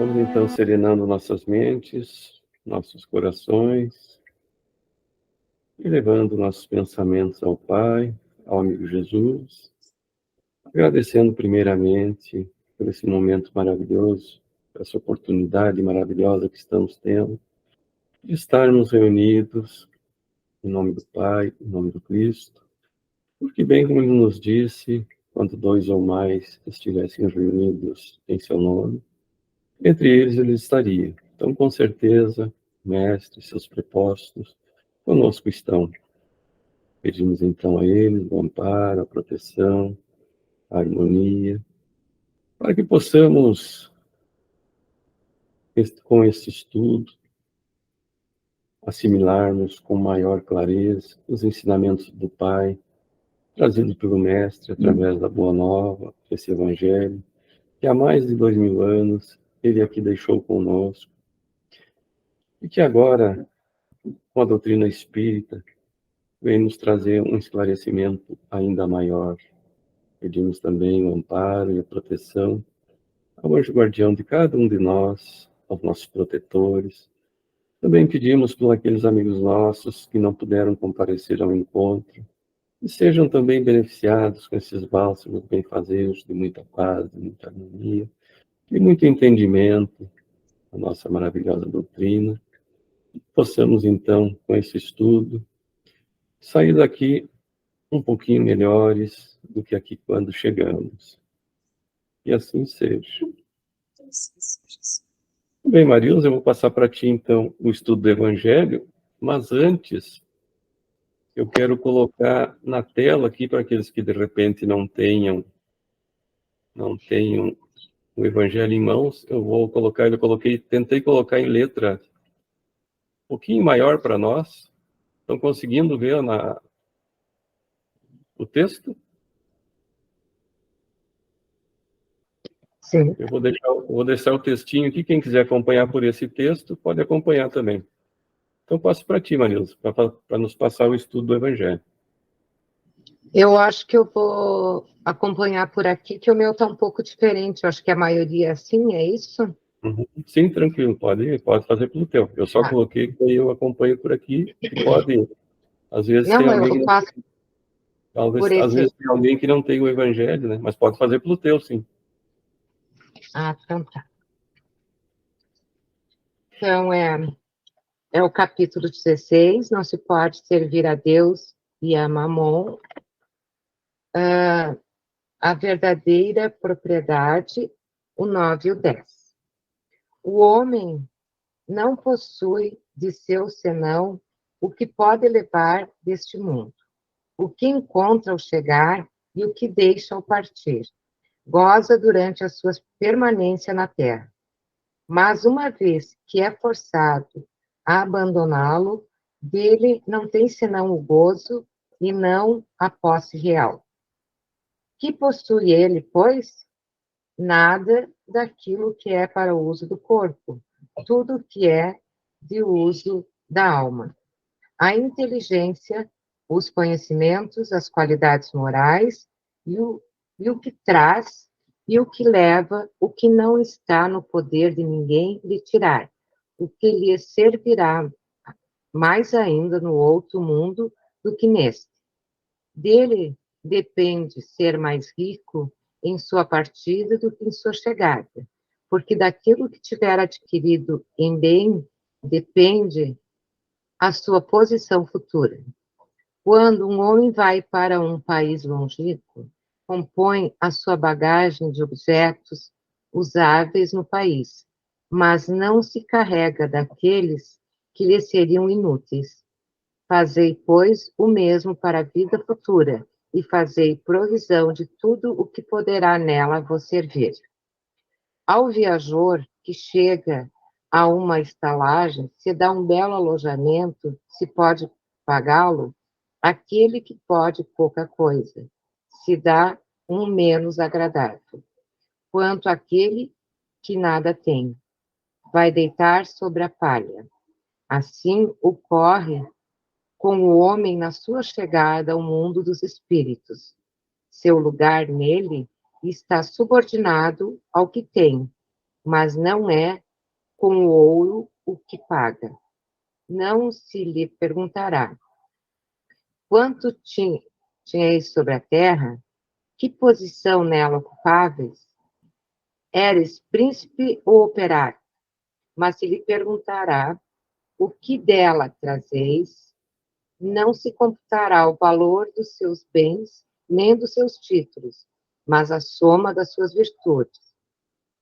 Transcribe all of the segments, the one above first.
Vamos então serenando nossas mentes, nossos corações, e levando nossos pensamentos ao Pai, ao amigo Jesus, agradecendo primeiramente por esse momento maravilhoso, por essa oportunidade maravilhosa que estamos tendo, de estarmos reunidos em nome do Pai, em nome do Cristo, porque bem como Ele nos disse, quando dois ou mais estivessem reunidos em seu nome, entre eles Ele estaria. Então, com certeza, Mestre, seus prepostos, conosco estão. Pedimos então a Ele o amparo, a proteção, a harmonia, para que possamos, com esse estudo, assimilarmos com maior clareza os ensinamentos do Pai, trazidos pelo Mestre através da Boa Nova, esse Evangelho, que há mais de 2000 anos Ele aqui deixou conosco, e que agora, com a doutrina espírita, vem nos trazer um esclarecimento ainda maior. Pedimos também o amparo e a proteção ao anjo guardião de cada um de nós, aos nossos protetores. Também pedimos por aqueles amigos nossos que não puderam comparecer ao encontro, e sejam também beneficiados com esses bálsamos benfazejos de muita paz, de muita harmonia, de muito entendimento da nossa maravilhosa doutrina. Possamos, então, com esse estudo, sair daqui um pouquinho melhores do que aqui quando chegamos. E assim seja. Bem, Marilza, eu vou passar para ti, então, o estudo do Evangelho, mas antes, eu quero colocar na tela aqui, para aqueles que de repente não tenham o Evangelho em mãos, tentei colocar em letra um pouquinho maior para nós. Estão conseguindo ver o texto? Sim. Eu vou deixar o textinho aqui, quem quiser acompanhar por esse texto, pode acompanhar também. Então, passo para ti, Marilza, para nos passar o estudo do Evangelho. Eu acho que eu vou acompanhar por aqui, que o meu está um pouco diferente. Eu acho que a maioria é assim, é isso? Uhum. Sim, tranquilo, pode fazer pelo teu. Eu só coloquei que eu acompanho por aqui e pode. Às vezes tem Não, alguém eu faço por às esse. vezes tem alguém que não tem o Evangelho, né? Mas pode fazer pelo teu, sim. Ah, então tá. Então, é o capítulo 16, não se pode servir a Deus e a Mamon. A verdadeira propriedade, o 9 e o 10. O homem não possui de seu senão o que pode levar deste mundo, o que encontra ao chegar e o que deixa ao partir. Goza durante a sua permanência na terra. Mas uma vez que é forçado a abandoná-lo, dele não tem senão o gozo e não a posse real. Que possui ele, pois? Nada daquilo que é para o uso do corpo, tudo que é de uso da alma. A inteligência, os conhecimentos, as qualidades morais e o que traz e o que leva, o que não está no poder de ninguém lhe tirar, o que lhe servirá mais ainda no outro mundo do que neste. Dele depende ser mais rico em sua partida do que em sua chegada, porque daquilo que tiver adquirido em bem depende a sua posição futura. Quando um homem vai para um país longínquo, compõe a sua bagagem de objetos usáveis no país, mas não se carrega daqueles que lhe seriam inúteis. Fazei, pois, o mesmo para a vida futura, e fazei provisão de tudo o que poderá nela vos servir. Ao viajor que chega a uma estalagem, se dá um belo alojamento, se pode pagá-lo, aquele que pode pouca coisa, se dá um menos agradável. Quanto àquele que nada tem, vai deitar sobre a palha. Assim ocorre com o homem na sua chegada ao mundo dos espíritos. Seu lugar nele está subordinado ao que tem, mas não é com o ouro o que paga. Não se lhe perguntará: quanto tinhais sobre a terra? Que posição nela ocupáveis? Eres príncipe ou operário? Mas se lhe perguntará: o que dela trazeis? Não se computará o valor dos seus bens, nem dos seus títulos, mas a soma das suas virtudes.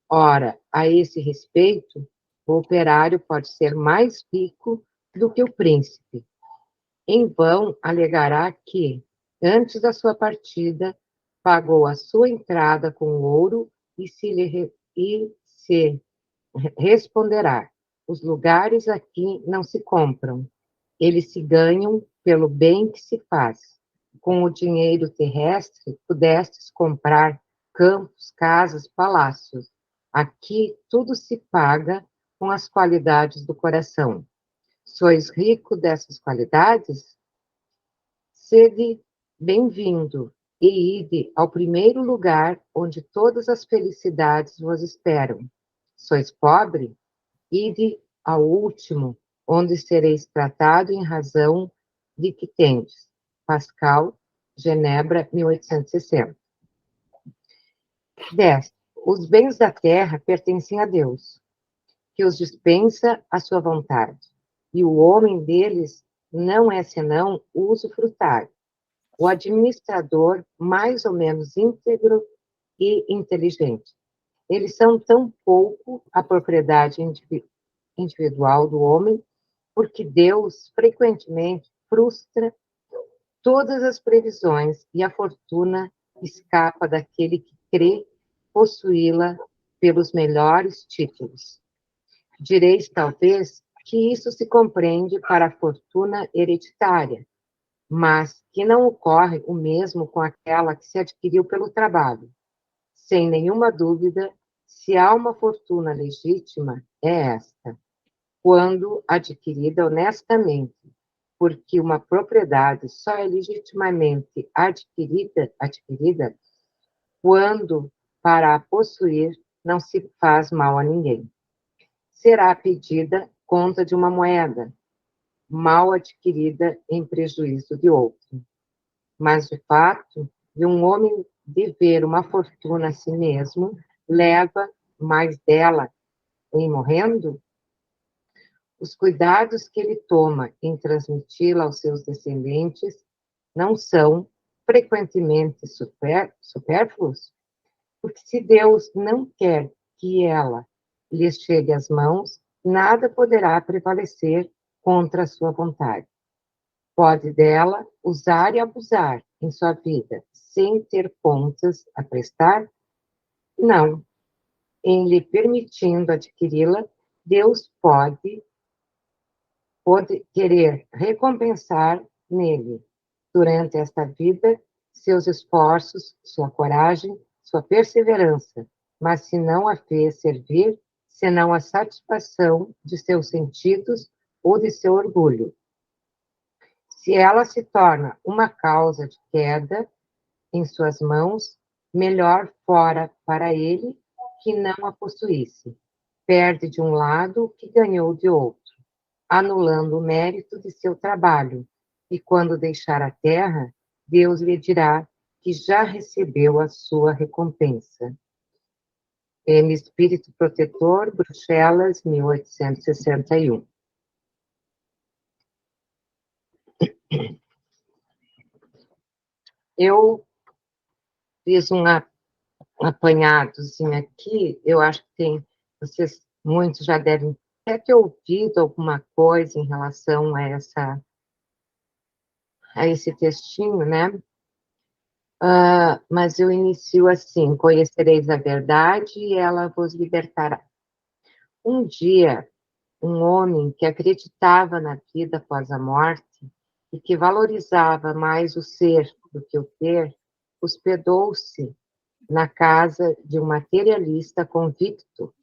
Ora, a esse respeito, o operário pode ser mais rico do que o príncipe. Em vão alegará que, antes da sua partida, pagou a sua entrada com ouro e se responderá: os lugares aqui não se compram, eles se ganham pelo bem que se faz. Com o dinheiro terrestre, pudestes comprar campos, casas, palácios. Aqui tudo se paga com as qualidades do coração. Sois rico dessas qualidades? Sede bem-vindo e ide ao primeiro lugar onde todas as felicidades vos esperam. Sois pobre? Ide ao último, onde sereis tratado em razão de que tendes. Pascal, Genebra, 1860. 10. Os bens da terra pertencem a Deus, que os dispensa à sua vontade, e o homem deles não é senão o usufrutário, o administrador mais ou menos íntegro e inteligente. Eles são tão pouco a propriedade individual do homem, porque Deus frequentemente frustra todas as previsões e a fortuna escapa daquele que crê possuí-la pelos melhores títulos. Direis, talvez, que isso se compreende para a fortuna hereditária, mas que não ocorre o mesmo com aquela que se adquiriu pelo trabalho. Sem nenhuma dúvida, se há uma fortuna legítima, é esta, quando adquirida honestamente, porque uma propriedade só é legitimamente adquirida quando, para a possuir, não se faz mal a ninguém. Será pedida conta de uma moeda, mal adquirida em prejuízo de outro. Mas, de fato, de um homem dever uma fortuna a si mesmo, leva mais dela em morrendo? Os cuidados que ele toma em transmiti-la aos seus descendentes não são frequentemente supérfluos? Porque se Deus não quer que ela lhes chegue às mãos, nada poderá prevalecer contra a sua vontade. Pode dela usar e abusar em sua vida, sem ter contas a prestar? Não. Em lhe permitindo adquiri-la, Deus pode querer recompensar nele, durante esta vida, seus esforços, sua coragem, sua perseverança, mas se não a fez servir, senão a satisfação de seus sentidos ou de seu orgulho. Se ela se torna uma causa de queda em suas mãos, melhor fora para ele que não a possuísse. Perde de um lado o que ganhou de outro, anulando o mérito de seu trabalho, e quando deixar a terra, Deus lhe dirá que já recebeu a sua recompensa. M. Espírito Protetor, Bruxelas, 1861. Eu fiz um apanhadozinho aqui, eu acho que vocês muitos já devem até ter ouvido alguma coisa em relação a esse textinho, né? Mas eu inicio assim: conhecereis a verdade e ela vos libertará. Um dia, um homem que acreditava na vida após a morte e que valorizava mais o ser do que o ter, hospedou-se na casa de um materialista convicto.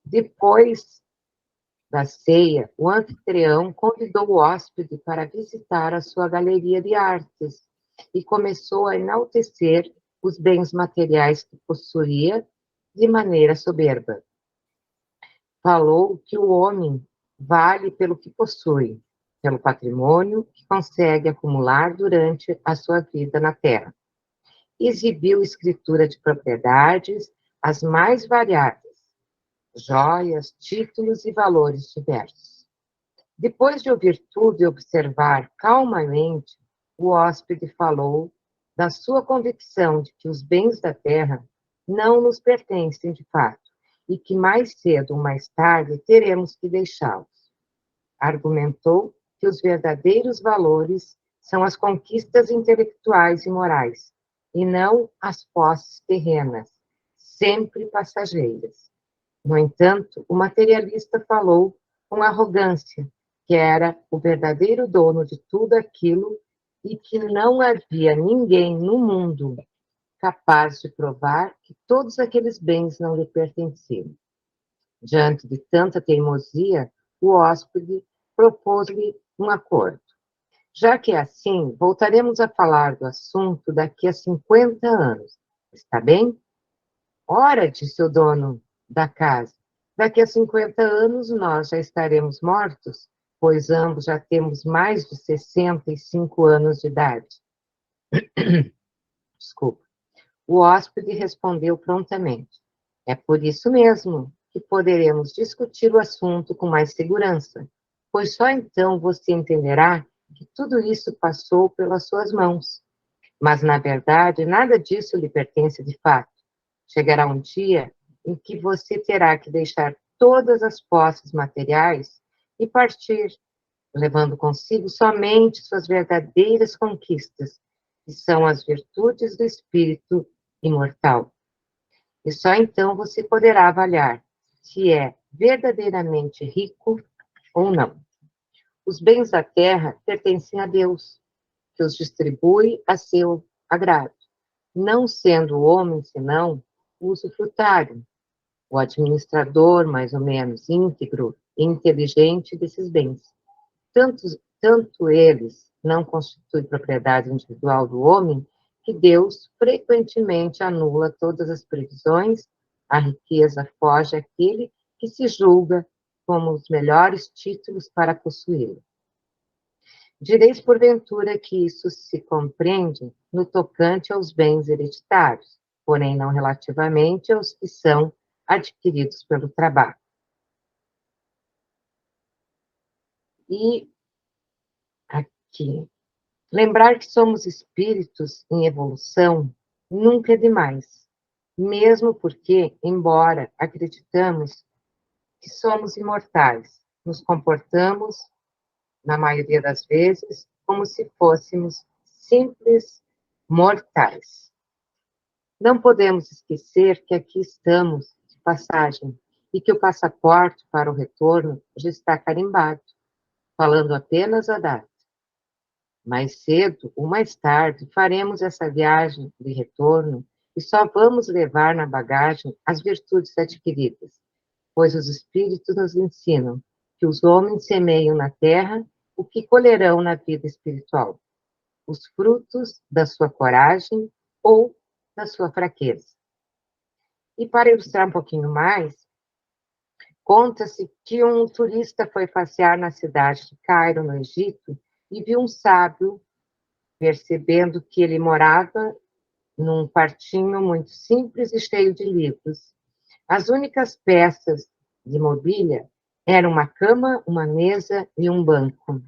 Depois da ceia, o anfitrião convidou o hóspede para visitar a sua galeria de artes e começou a enaltecer os bens materiais que possuía de maneira soberba. Falou que o homem vale pelo que possui, pelo patrimônio que consegue acumular durante a sua vida na Terra. Exibiu escritura de propriedades as mais variadas, joias, títulos e valores diversos. Depois de ouvir tudo e observar calmamente, o hóspede falou da sua convicção de que os bens da terra não nos pertencem de fato e que mais cedo ou mais tarde teremos que deixá-los. Argumentou que os verdadeiros valores são as conquistas intelectuais e morais, e não as posses terrenas, sempre passageiras. No entanto, o materialista falou com arrogância que era o verdadeiro dono de tudo aquilo e que não havia ninguém no mundo capaz de provar que todos aqueles bens não lhe pertenciam. Diante de tanta teimosia, o hóspede propôs-lhe um acordo. Já que é assim, voltaremos a falar do assunto daqui a 50 anos. Está bem? Ora, disse o dono da casa, daqui a 50 anos nós já estaremos mortos, pois ambos já temos mais de 65 anos de idade. Desculpa. O hóspede respondeu prontamente. É por isso mesmo que poderemos discutir o assunto com mais segurança, pois só então você entenderá que tudo isso passou pelas suas mãos. Mas, na verdade, nada disso lhe pertence de fato. Chegará um dia em que você terá que deixar todas as posses materiais e partir, levando consigo somente suas verdadeiras conquistas, que são as virtudes do espírito imortal. E só então você poderá avaliar se é verdadeiramente rico ou não. Os bens da terra pertencem a Deus, que os distribui a seu agrado, não sendo o homem, senão, o usufrutário, o administrador, mais ou menos, íntegro e inteligente desses bens. Tanto eles não constituem propriedade individual do homem, que Deus frequentemente anula todas as previsões, a riqueza foge àquele que se julga como os melhores títulos para possuí-lo. Direis, porventura, que isso se compreende no tocante aos bens hereditários, porém não relativamente aos que são adquiridos pelo trabalho. E aqui, lembrar que somos espíritos em evolução nunca é demais, mesmo porque, embora acreditamos que somos imortais, nos comportamos, na maioria das vezes, como se fôssemos simples mortais. Não podemos esquecer que aqui estamos de passagem e que o passaporte para o retorno já está carimbado, falando apenas a data. Mais cedo ou mais tarde faremos essa viagem de retorno e só vamos levar na bagagem as virtudes adquiridas, pois os espíritos nos ensinam que os homens semeiam na terra o que colherão na vida espiritual, os frutos da sua coragem ou da sua fraqueza. E para ilustrar um pouquinho mais, conta-se que um turista foi passear na cidade de Cairo, no Egito, e viu um sábio, percebendo que ele morava num quartinho muito simples e cheio de livros. As únicas peças de mobília eram uma cama, uma mesa e um banco.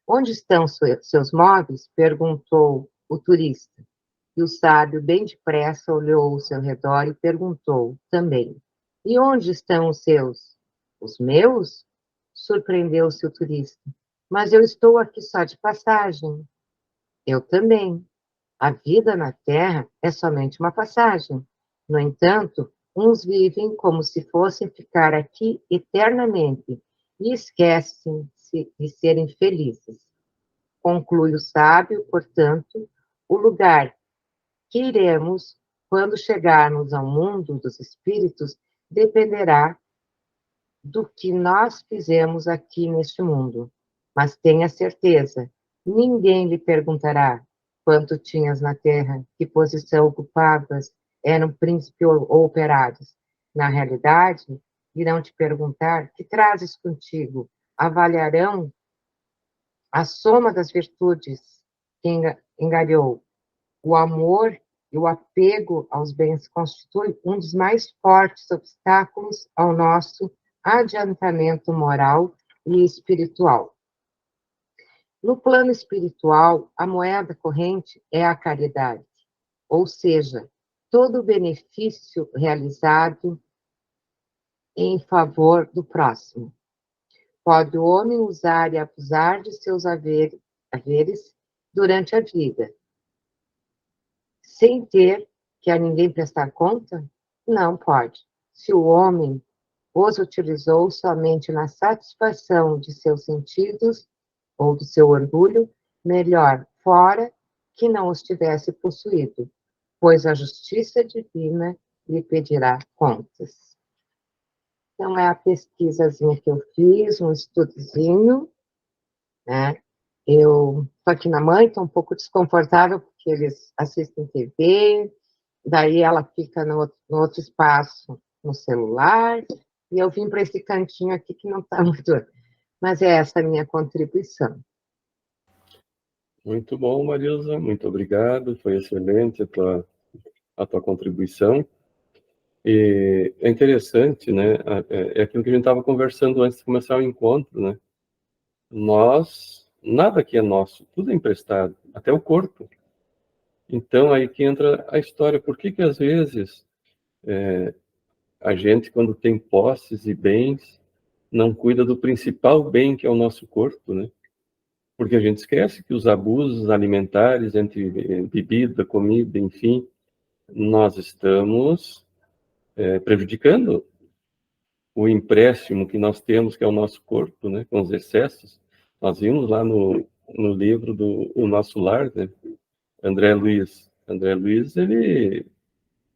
Onde estão seus móveis? Perguntou o turista. E o sábio, bem depressa, olhou ao seu redor e perguntou também: E onde estão os seus? Os meus? Surpreendeu-se o turista. Mas eu estou aqui só de passagem. Eu também. A vida na Terra é somente uma passagem. No entanto, uns vivem como se fossem ficar aqui eternamente e esquecem-se de serem felizes. Conclui o sábio, portanto, o lugar que iremos quando chegarmos ao mundo dos espíritos dependerá do que nós fizemos aqui neste mundo. Mas tenha certeza, ninguém lhe perguntará quanto tinhas na terra, que posição ocupavas, eram príncipe ou operários. Na realidade, irão te perguntar: que trazes contigo? Avaliarão a soma das virtudes que engariou. O amor e o apego aos bens constitui um dos mais fortes obstáculos ao nosso adiantamento moral e espiritual. No plano espiritual, a moeda corrente é a caridade, ou seja, todo o benefício realizado em favor do próximo. Pode o homem usar e abusar de seus haveres durante a vida, sem ter que a ninguém prestar conta? Não pode. Se o homem os utilizou somente na satisfação de seus sentidos ou do seu orgulho, melhor fora que não os tivesse possuído, pois a justiça divina lhe pedirá contas. Então, é a pesquisazinha que eu fiz, um estudozinho, né? Eu estou aqui na mãe, estou um pouco desconfortável, porque eles assistem TV, daí ela fica no outro espaço, no celular, e eu vim para esse cantinho aqui que não está muito... Mas é essa a minha contribuição. Muito bom, Marilza, muito obrigado, foi excelente a tua contribuição. E é interessante, né? É aquilo que a gente estava conversando antes de começar o encontro, né? Nada aqui é nosso, tudo é emprestado, até o corpo. Então, aí que entra a história. Por que às vezes a gente, quando tem posses e bens, não cuida do principal bem, que é o nosso corpo, né? Porque a gente esquece que os abusos alimentares entre bebida, comida, enfim, nós estamos prejudicando o empréstimo que nós temos, que é o nosso corpo, né? Com os excessos. Nós vimos lá no livro do O Nosso Lar, né? André Luiz, ele,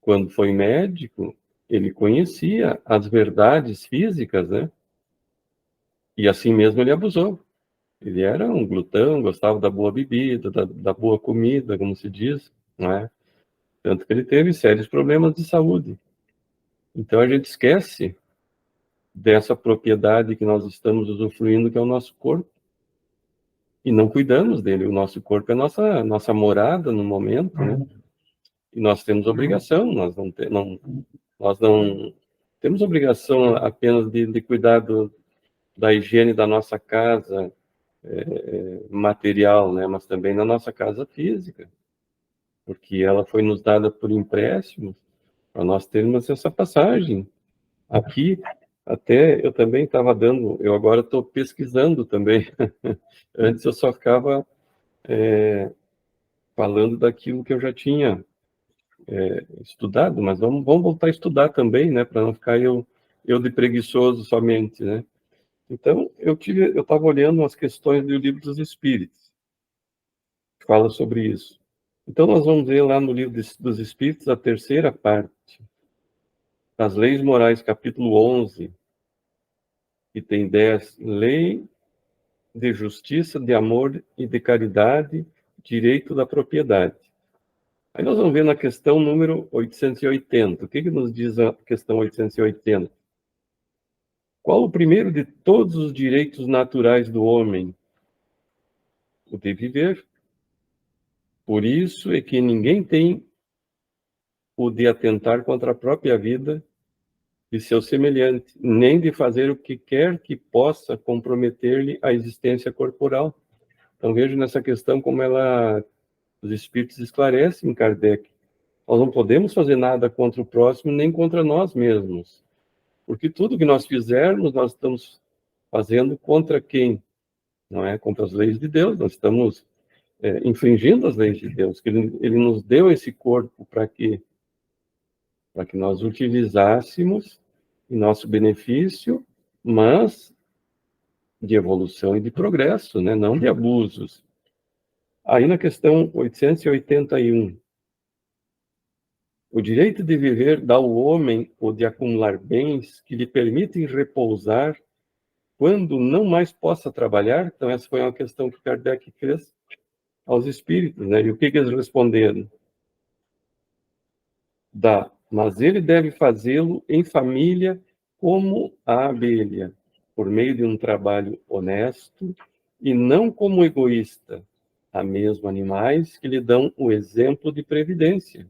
quando foi médico, ele conhecia as verdades físicas, né? E assim mesmo ele abusou. Ele era um glutão, gostava da boa bebida, da boa comida, como se diz, né? Tanto que ele teve sérios problemas de saúde. Então a gente esquece dessa propriedade que nós estamos usufruindo, que é o nosso corpo, e não cuidamos dele. O nosso corpo é nossa morada no momento, né? E nós temos obrigação, nós não temos obrigação apenas de cuidar da higiene da nossa casa material, né? Mas também da nossa casa física, porque ela foi nos dada por empréstimo, para nós termos essa passagem. Aqui, até eu também estava eu agora estou pesquisando também. Antes eu só ficava falando daquilo que eu já tinha estudado, mas vamos voltar a estudar também, né, para não ficar eu de preguiçoso somente, né? Então, eu estava olhando as questões do Livro dos Espíritos, que fala sobre isso. Então, nós vamos ver lá no Livro dos Espíritos, a terceira parte, as Leis Morais, capítulo 11, que tem 10, lei de justiça, de amor e de caridade, direito da propriedade. Aí nós vamos ver na questão número 880. O que nos diz a questão 880? Qual o primeiro de todos os direitos naturais do homem? O de viver. Por isso é que ninguém tem o de atentar contra a própria vida de seu semelhante, nem de fazer o que quer que possa comprometer-lhe a existência corporal. Então vejo nessa questão como os espíritos esclarecem Kardec. Nós não podemos fazer nada contra o próximo, nem contra nós mesmos. Porque tudo que nós fizermos, nós estamos fazendo contra quem? Não é contra as leis de Deus, nós estamos infringindo as leis de Deus, que ele nos deu esse corpo para que nós utilizássemos em nosso benefício, mas de evolução e de progresso, né? Não de abusos. Aí na questão 881, o direito de viver dá ao homem o de acumular bens que lhe permitem repousar quando não mais possa trabalhar. Então essa foi uma questão que Kardec fez aos espíritos, né? E o que eles responderam? dá, mas ele deve fazê-lo em família como a abelha, por meio de um trabalho honesto e não como egoísta. Há mesmo animais que lhe dão o exemplo de previdência.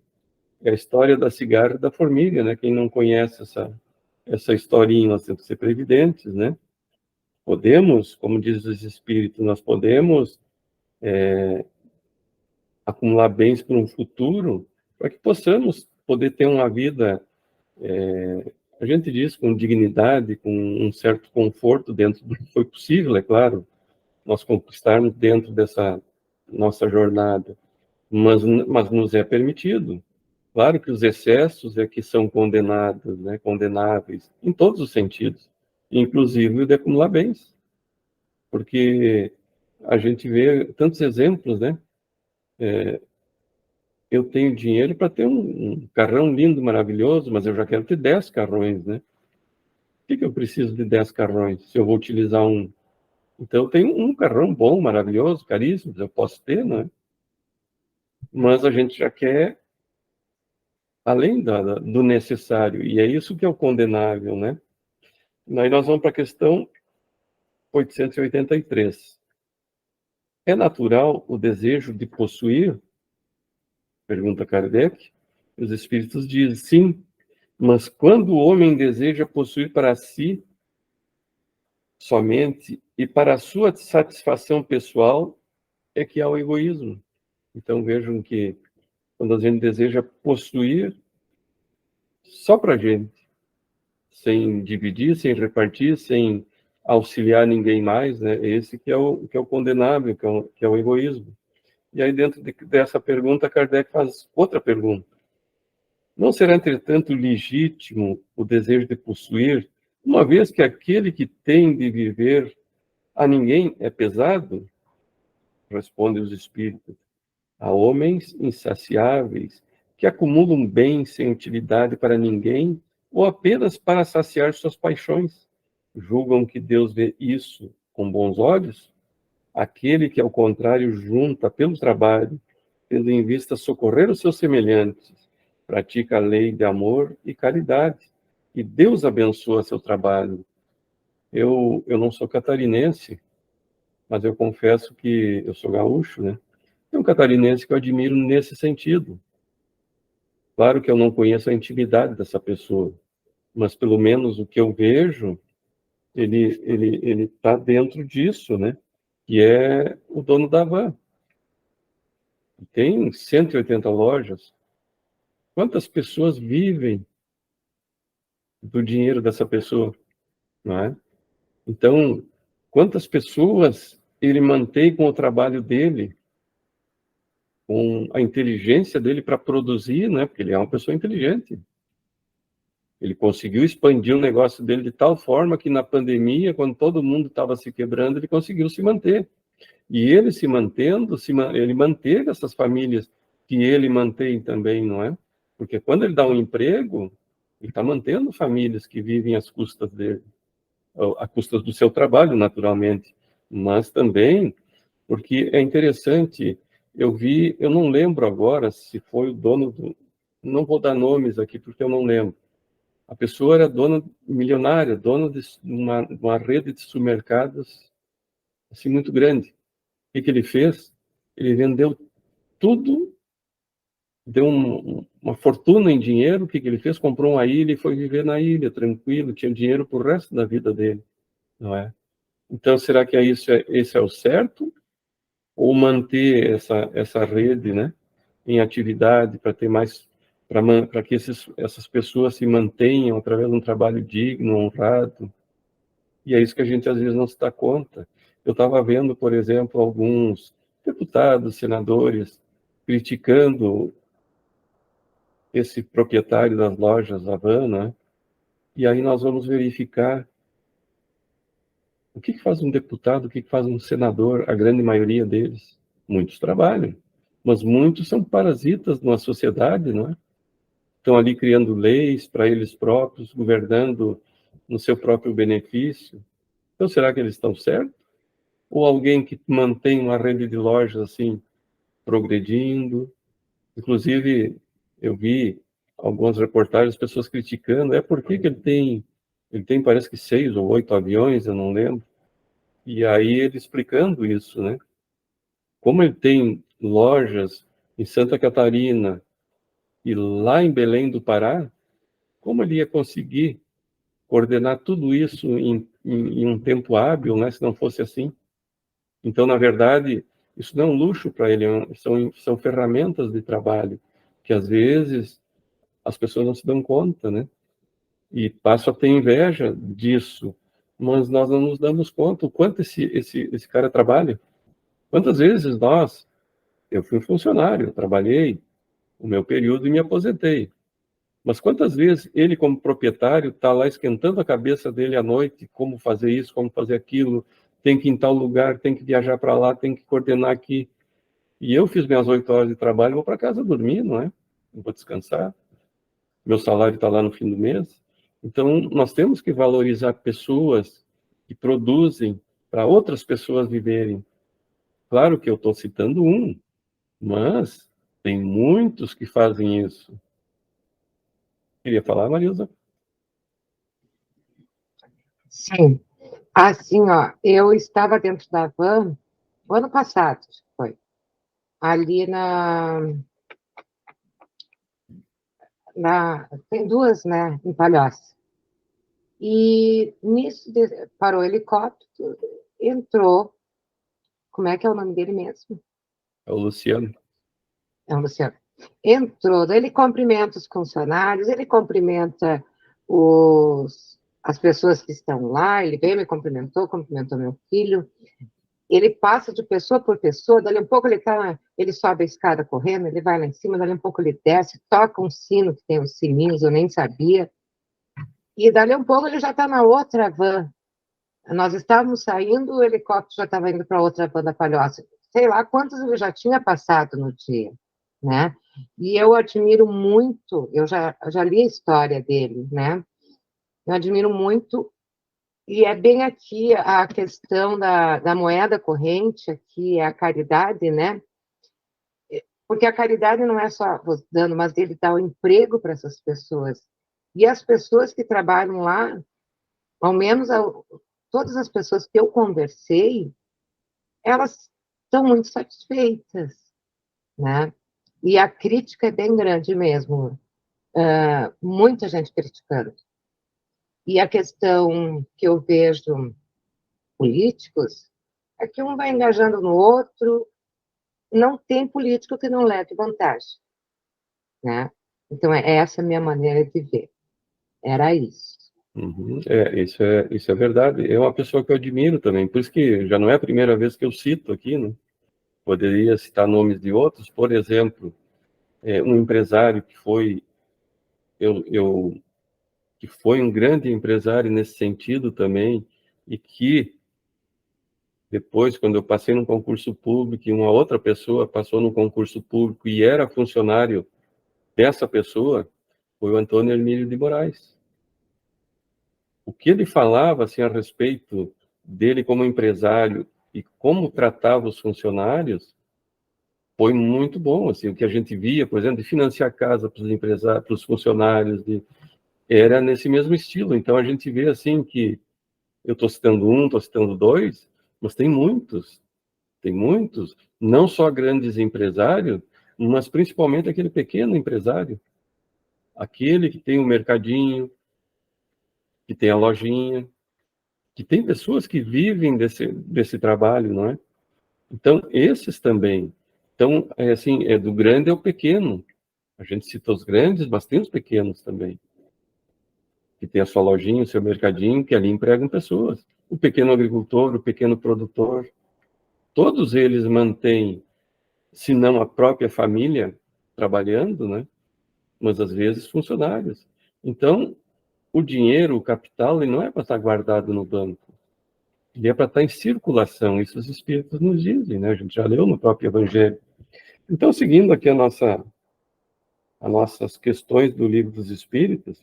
É a história da cigarra e da formiga, né? Quem não conhece essa historinha, nós temos que ser previdentes, né? Podemos, como diz os espíritos, nós podemos acumular bens para um futuro, para que possamos poder ter uma vida, a gente diz, com dignidade, com um certo conforto dentro do que foi possível, é claro, nós conquistarmos dentro dessa nossa jornada, mas nos é permitido. Claro que os excessos é que são condenados, né, condenáveis, em todos os sentidos, inclusive o de acumular bens, porque a gente vê tantos exemplos, né? Eu tenho dinheiro para ter um carrão lindo, maravilhoso, mas eu já quero ter 10 carrões, né? Por que eu preciso de 10 carrões se eu vou utilizar um? Então, eu tenho um carrão bom, maravilhoso, caríssimo, eu posso ter, né? Mas a gente já quer além do necessário, e é isso que é o condenável, né? Aí nós vamos para a questão 883. É natural o desejo de possuir? Pergunta Kardec. Os espíritos dizem sim, mas quando o homem deseja possuir para si somente e para a sua satisfação pessoal, é que há o egoísmo. Então vejam que quando a gente deseja possuir só para a gente, sem dividir, sem repartir, sem auxiliar ninguém mais, né? Esse que é o condenável, que é o egoísmo. E aí, dentro dessa pergunta, Kardec faz outra pergunta. Não será, entretanto, legítimo o desejo de possuir, uma vez que aquele que tem de viver a ninguém é pesado? Respondem os espíritos. Há homens insaciáveis que acumulam bens sem utilidade para ninguém ou apenas para saciar suas paixões. Julgam que Deus vê isso com bons olhos? Aquele que, ao contrário, junta pelo trabalho, tendo em vista socorrer os seus semelhantes, pratica a lei de amor e caridade, e Deus abençoa seu trabalho. Eu não sou catarinense, mas eu confesso que eu sou gaúcho, né? Tem um catarinense que eu admiro nesse sentido. Claro que eu não conheço a intimidade dessa pessoa, mas pelo menos o que eu vejo, ele está dentro disso, né? Que é o dono da van. Tem 180 lojas. Quantas pessoas vivem do dinheiro dessa pessoa, não é? Então, quantas pessoas ele mantém com o trabalho dele, com a inteligência dele para produzir, né? Porque ele é uma pessoa inteligente. Ele conseguiu expandir o negócio dele de tal forma que na pandemia, quando todo mundo estava se quebrando, ele conseguiu se manter. E ele se mantendo, ele manteve essas famílias que ele mantém também, não é? Porque quando ele dá um emprego, ele está mantendo famílias que vivem às custas dele, às custas do seu trabalho, naturalmente. Mas também, porque é interessante, eu não lembro agora se foi o dono do. Não vou dar nomes aqui porque eu não lembro. A pessoa era dona milionária, dona de uma rede de supermercados assim muito grande. O que ele fez? Ele vendeu tudo, deu uma fortuna em dinheiro. O que ele fez? Comprou uma ilha e foi viver na ilha, tranquilo, tinha dinheiro para o resto da vida dele, não é? Então, será que esse é o certo? Ou manter essa rede, né, em atividade para ter mais, para que essas pessoas se mantenham através de um trabalho digno, honrado? E é isso que a gente às vezes não se dá conta. Eu estava vendo, por exemplo, alguns deputados, senadores, criticando esse proprietário das lojas Havana, e aí nós vamos verificar o que faz um deputado, o que faz um senador, a grande maioria deles. Muitos trabalham, mas muitos são parasitas numa sociedade, não é? Estão ali criando leis para eles próprios, governando no seu próprio benefício. Então, será que eles estão certos? Ou alguém que mantém uma rede de lojas assim, progredindo? Inclusive, eu vi algumas reportagens, pessoas criticando, por que que ele tem, parece que 6 ou 8 aviões, eu não lembro. E aí ele explicando isso, né? Como ele tem lojas em Santa Catarina e lá em Belém do Pará, como ele ia conseguir coordenar tudo isso em um tempo hábil, né, se não fosse assim? Então, na verdade, isso não é um luxo para ele, são ferramentas de trabalho que, às vezes, as pessoas não se dão conta, né? E passam a ter inveja disso, mas nós não nos damos conta o quanto esse cara trabalha. Quantas vezes eu fui funcionário, trabalhei o meu período e me aposentei. Mas quantas vezes ele, como proprietário, está lá esquentando a cabeça dele à noite, como fazer isso, como fazer aquilo, tem que ir em tal lugar, tem que viajar para lá, tem que coordenar aqui. E eu fiz minhas 8 horas de trabalho, vou para casa dormir, não é? Não vou descansar. Meu salário está lá no fim do mês. Então, nós temos que valorizar pessoas que produzem para outras pessoas viverem. Claro que eu estou citando um, mas tem muitos que fazem isso. Queria falar, Marilza? Sim. Assim, ó, eu estava dentro da van o ano passado, acho que foi, ali tem duas, né, em Palhoça. E nisso parou o helicóptero, entrou, como é que é o nome dele mesmo? É o Luciano. É o Luciano. Entrou, ele cumprimenta os funcionários, ele cumprimenta as pessoas que estão lá, ele veio, me cumprimentou meu filho, ele passa de pessoa por pessoa, dali um pouco ele sobe a escada correndo, ele vai lá em cima, dali um pouco ele desce, toca um sino, que tem os sininhos, eu nem sabia, e dali um pouco ele já está na outra van. Nós estávamos saindo, o helicóptero já estava indo para outra van da Palhoça. Sei lá quantos ele já tinha passado no dia, né? E eu admiro muito, eu já li a história dele, né? Eu admiro muito, e é bem aqui a questão da moeda corrente, aqui é a caridade, né? Porque a caridade não é só dando, mas ele dá o emprego para essas pessoas. E as pessoas que trabalham lá, ao menos todas as pessoas que eu conversei, elas estão muito satisfeitas, né? E a crítica é bem grande mesmo, muita gente criticando. E a questão que eu vejo políticos é que um vai engajando no outro, não tem político que não leve vantagem, né? Então, é essa a minha maneira de ver. Era isso. Uhum. Isso é verdade. É uma pessoa que eu admiro também, por isso que já não é a primeira vez que eu cito aqui, né? Poderia citar nomes de outros, por exemplo, um empresário eu, que foi um grande empresário nesse sentido também, e que depois, quando eu passei num concurso público e uma outra pessoa passou no concurso público e era funcionário dessa pessoa, foi o Antônio Hermílio de Moraes. O que ele falava assim, a respeito dele como empresário e como tratava os funcionários foi muito bom. Assim, o que a gente via, por exemplo, de financiar casa para os empresários, para os funcionários, era nesse mesmo estilo. Então a gente vê assim que eu estou citando um, estou citando dois, mas tem muitos, não só grandes empresários, mas principalmente aquele pequeno empresário, aquele que tem um mercadinho, que tem a lojinha, que tem pessoas que vivem desse trabalho, não é? Então, esses também. Então, é assim, do grande ao pequeno. A gente cita os grandes, mas tem os pequenos também, que tem a sua lojinha, o seu mercadinho, que ali empregam pessoas. O pequeno agricultor, o pequeno produtor, todos eles mantêm, se não a própria família trabalhando, né? Mas às vezes funcionários. Então, o dinheiro, o capital, ele não é para estar guardado no banco. Ele é para estar em circulação, isso os espíritos nos dizem, né? A gente já leu no próprio Evangelho. Então, seguindo aqui as nossas questões do Livro dos Espíritos,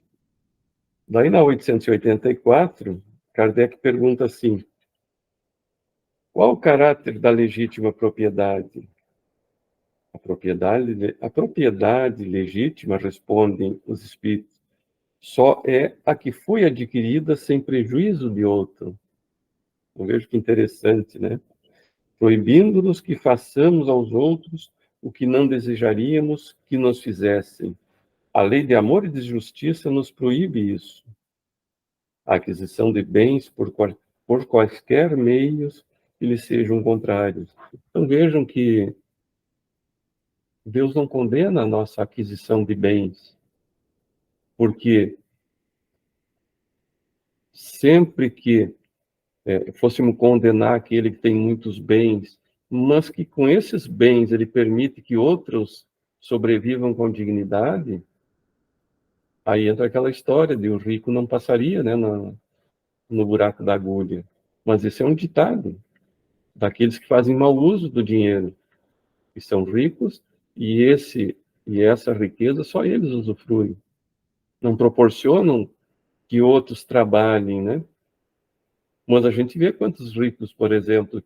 daí na 884, Kardec pergunta assim: qual o caráter da legítima propriedade? A propriedade legítima, respondem os espíritos, só é a que foi adquirida sem prejuízo de outro. Eu vejo que interessante, né? Proibindo-nos que façamos aos outros o que não desejaríamos que nos fizessem. A lei de amor e de justiça nos proíbe isso. A aquisição de bens por quaisquer meios que lhes sejam contrários. Então vejam que Deus não condena a nossa aquisição de bens, porque sempre que fôssemos condenar aquele que tem muitos bens, mas que com esses bens ele permite que outros sobrevivam com dignidade, aí entra aquela história de o rico não passaria, né, no buraco da agulha. Mas esse é um ditado daqueles que fazem mau uso do dinheiro, que são ricos, e essa riqueza só eles usufruem. Não proporcionam que outros trabalhem, né? Mas a gente vê quantos ricos, por exemplo,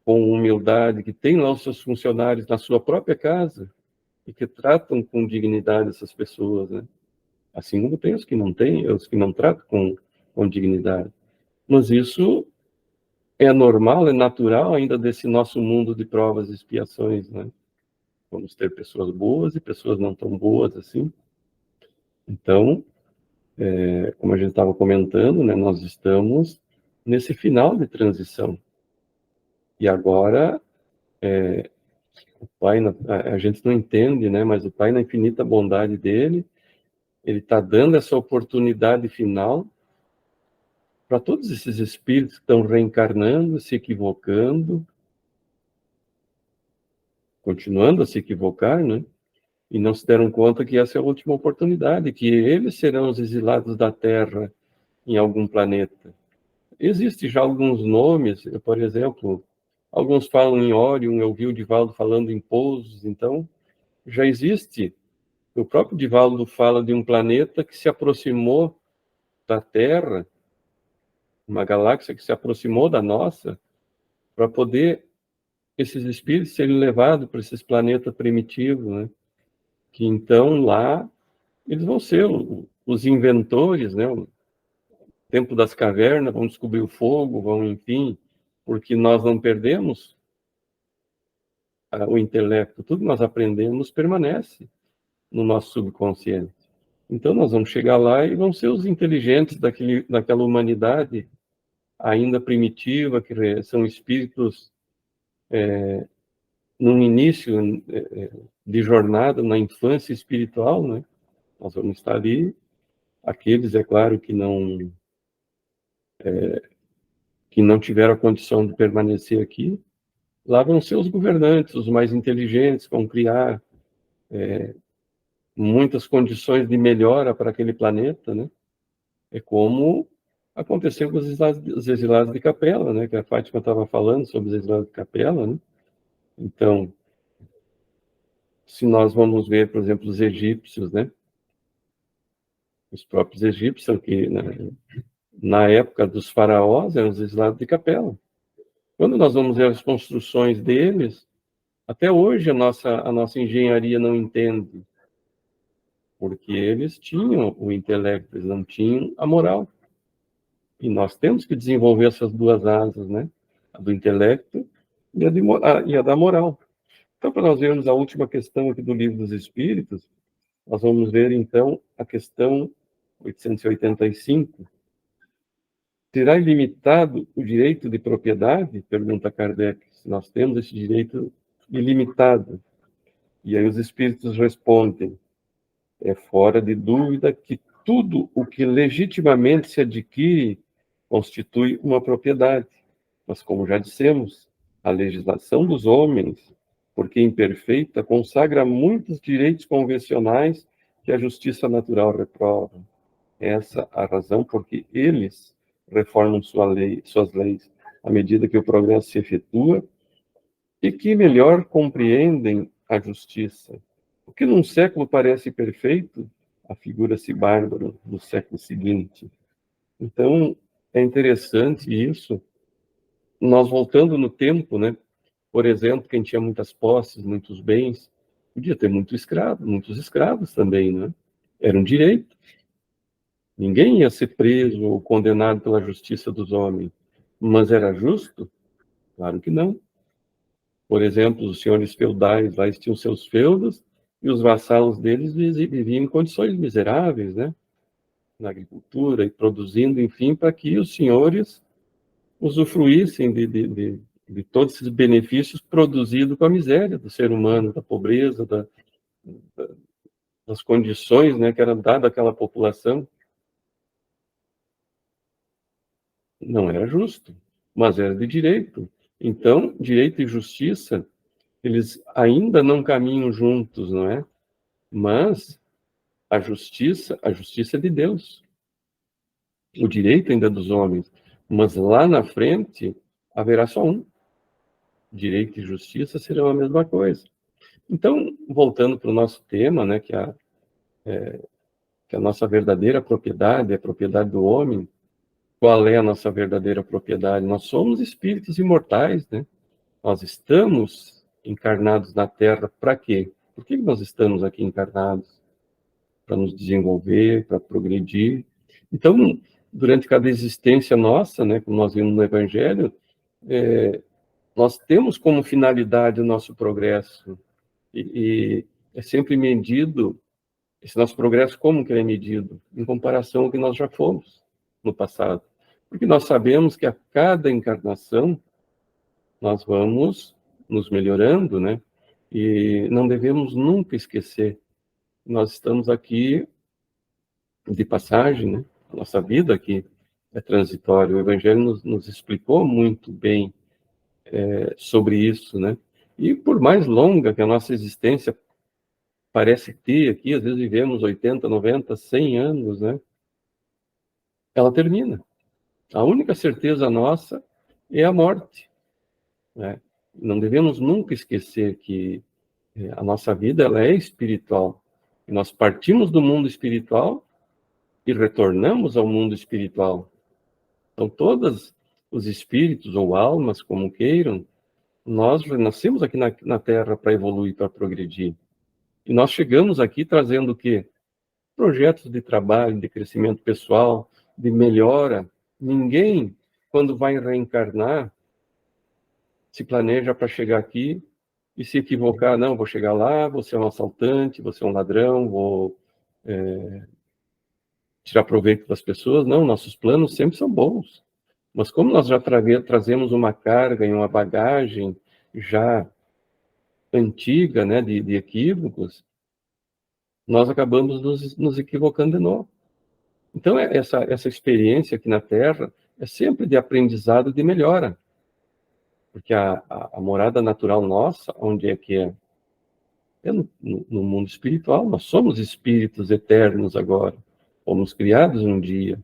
com humildade, que têm lá os seus funcionários na sua própria casa e que tratam com dignidade essas pessoas, né? Assim como tem os que não têm, os que não tratam com dignidade. Mas isso é normal, é natural ainda desse nosso mundo de provas e expiações, né? Vamos ter pessoas boas e pessoas não tão boas assim. Então, como a gente estava comentando, né, nós estamos nesse final de transição. E agora, o Pai, a gente não entende, né, mas o Pai, na infinita bondade dele, ele está dando essa oportunidade final para todos esses espíritos que estão reencarnando, se equivocando, continuando a se equivocar, né? E não se deram conta que essa é a última oportunidade, que eles serão os exilados da Terra em algum planeta. Existem já alguns nomes, por exemplo, alguns falam em Órion, eu vi o Divaldo falando em pousos, então já existe. O próprio Divaldo fala de um planeta que se aproximou da Terra, uma galáxia que se aproximou da nossa, para poder esses espíritos serem levados para esses planetas primitivos, né? Que então lá eles vão ser os inventores, né? O tempo das cavernas, vão descobrir o fogo, vão, enfim, porque nós não perdemos o intelecto, tudo que nós aprendemos permanece no nosso subconsciente. Então nós vamos chegar lá e vão ser os inteligentes daquela humanidade ainda primitiva, que são espíritos num início de jornada, na infância espiritual, né? Nós vamos estar ali. Aqueles, é claro, que não tiveram a condição de permanecer aqui, lá vão ser os governantes, os mais inteligentes, vão criar muitas condições de melhora para aquele planeta, né? É como aconteceu com os exilados de Capela, né? Que a Fátima estava falando sobre os exilados de Capela, né? Então, se nós vamos ver, por exemplo, os egípcios, né? Os próprios egípcios, que na época dos faraós eram os exilados de Capela. Quando nós vamos ver as construções deles, até hoje a nossa engenharia não entende, porque eles tinham o intelecto, eles não tinham a moral. E nós temos que desenvolver essas duas asas, né? A do intelecto e a da moral. Então, para nós vermos a última questão aqui do Livro dos Espíritos, nós vamos ver, então, a questão 885. Será ilimitado o direito de propriedade? Pergunta Kardec. Se nós temos esse direito ilimitado. E aí os Espíritos respondem: é fora de dúvida que tudo o que legitimamente se adquire constitui uma propriedade. Mas, como já dissemos, a legislação dos homens, porque imperfeita, consagra muitos direitos convencionais que a justiça natural reprova. Essa a razão porque eles reformam suas leis à medida que o progresso se efetua e que melhor compreendem a justiça. O que num século parece perfeito, afigura-se bárbaro no século seguinte. Então, é interessante isso. Nós voltando no tempo, né? Por exemplo, quem tinha muitas posses, muitos bens, podia ter muitos escravos também, né? Era um direito. Ninguém ia ser preso ou condenado pela justiça dos homens. Mas era justo? Claro que não. Por exemplo, os senhores feudais lá tinham seus feudos e os vassalos deles viviam em condições miseráveis, né? Na agricultura e produzindo, enfim, para que os senhores usufruíssem de todos esses benefícios produzidos com a miséria do ser humano, da pobreza, das condições, né, que eram dadas àquela população. Não era justo, mas era de direito. Então, direito e justiça, eles ainda não caminham juntos, não é? Mas a justiça é de Deus. O direito ainda é dos homens. Mas lá na frente, haverá só um. Direito e justiça serão a mesma coisa. Então, voltando para o nosso tema, né, que a nossa verdadeira propriedade é a propriedade do homem. Qual é a nossa verdadeira propriedade? Nós somos espíritos imortais, né? Nós estamos encarnados na Terra para quê? Por que nós estamos aqui encarnados? Para nos desenvolver, para progredir. Então, durante cada existência nossa, né, como nós vimos no Evangelho, nós temos como finalidade o nosso progresso. E é sempre medido, esse nosso progresso, como que ele é medido? Em comparação ao que nós já fomos no passado. Porque nós sabemos que a cada encarnação nós vamos nos melhorando, né? E não devemos nunca esquecer. Nós estamos aqui de passagem, né? A nossa vida aqui é transitória. O Evangelho nos explicou muito bem sobre isso, né? E por mais longa que a nossa existência parece ter aqui, às vezes vivemos 80, 90, 100 anos, né? Ela termina. A única certeza nossa é a morte, né? Não devemos nunca esquecer que a nossa vida ela é espiritual. E nós partimos do mundo espiritual e retornamos ao mundo espiritual. Então, todos os espíritos ou almas, como queiram, nós nascemos aqui na Terra para evoluir, para progredir. E nós chegamos aqui trazendo o quê? Projetos de trabalho, de crescimento pessoal, de melhora. Ninguém, quando vai reencarnar, se planeja para chegar aqui e se equivocar. Não, vou chegar lá, vou ser um assaltante, vou ser um ladrão, vou tirar proveito das pessoas. Não, nossos planos sempre são bons. Mas como nós já trazemos uma carga e uma bagagem já antiga, né, de equívocos, nós acabamos nos equivocando de novo. Então, essa experiência aqui na Terra é sempre de aprendizado, de melhora. Porque a morada natural nossa, onde é que é? É no mundo espiritual. Nós somos espíritos eternos agora. Fomos criados um dia,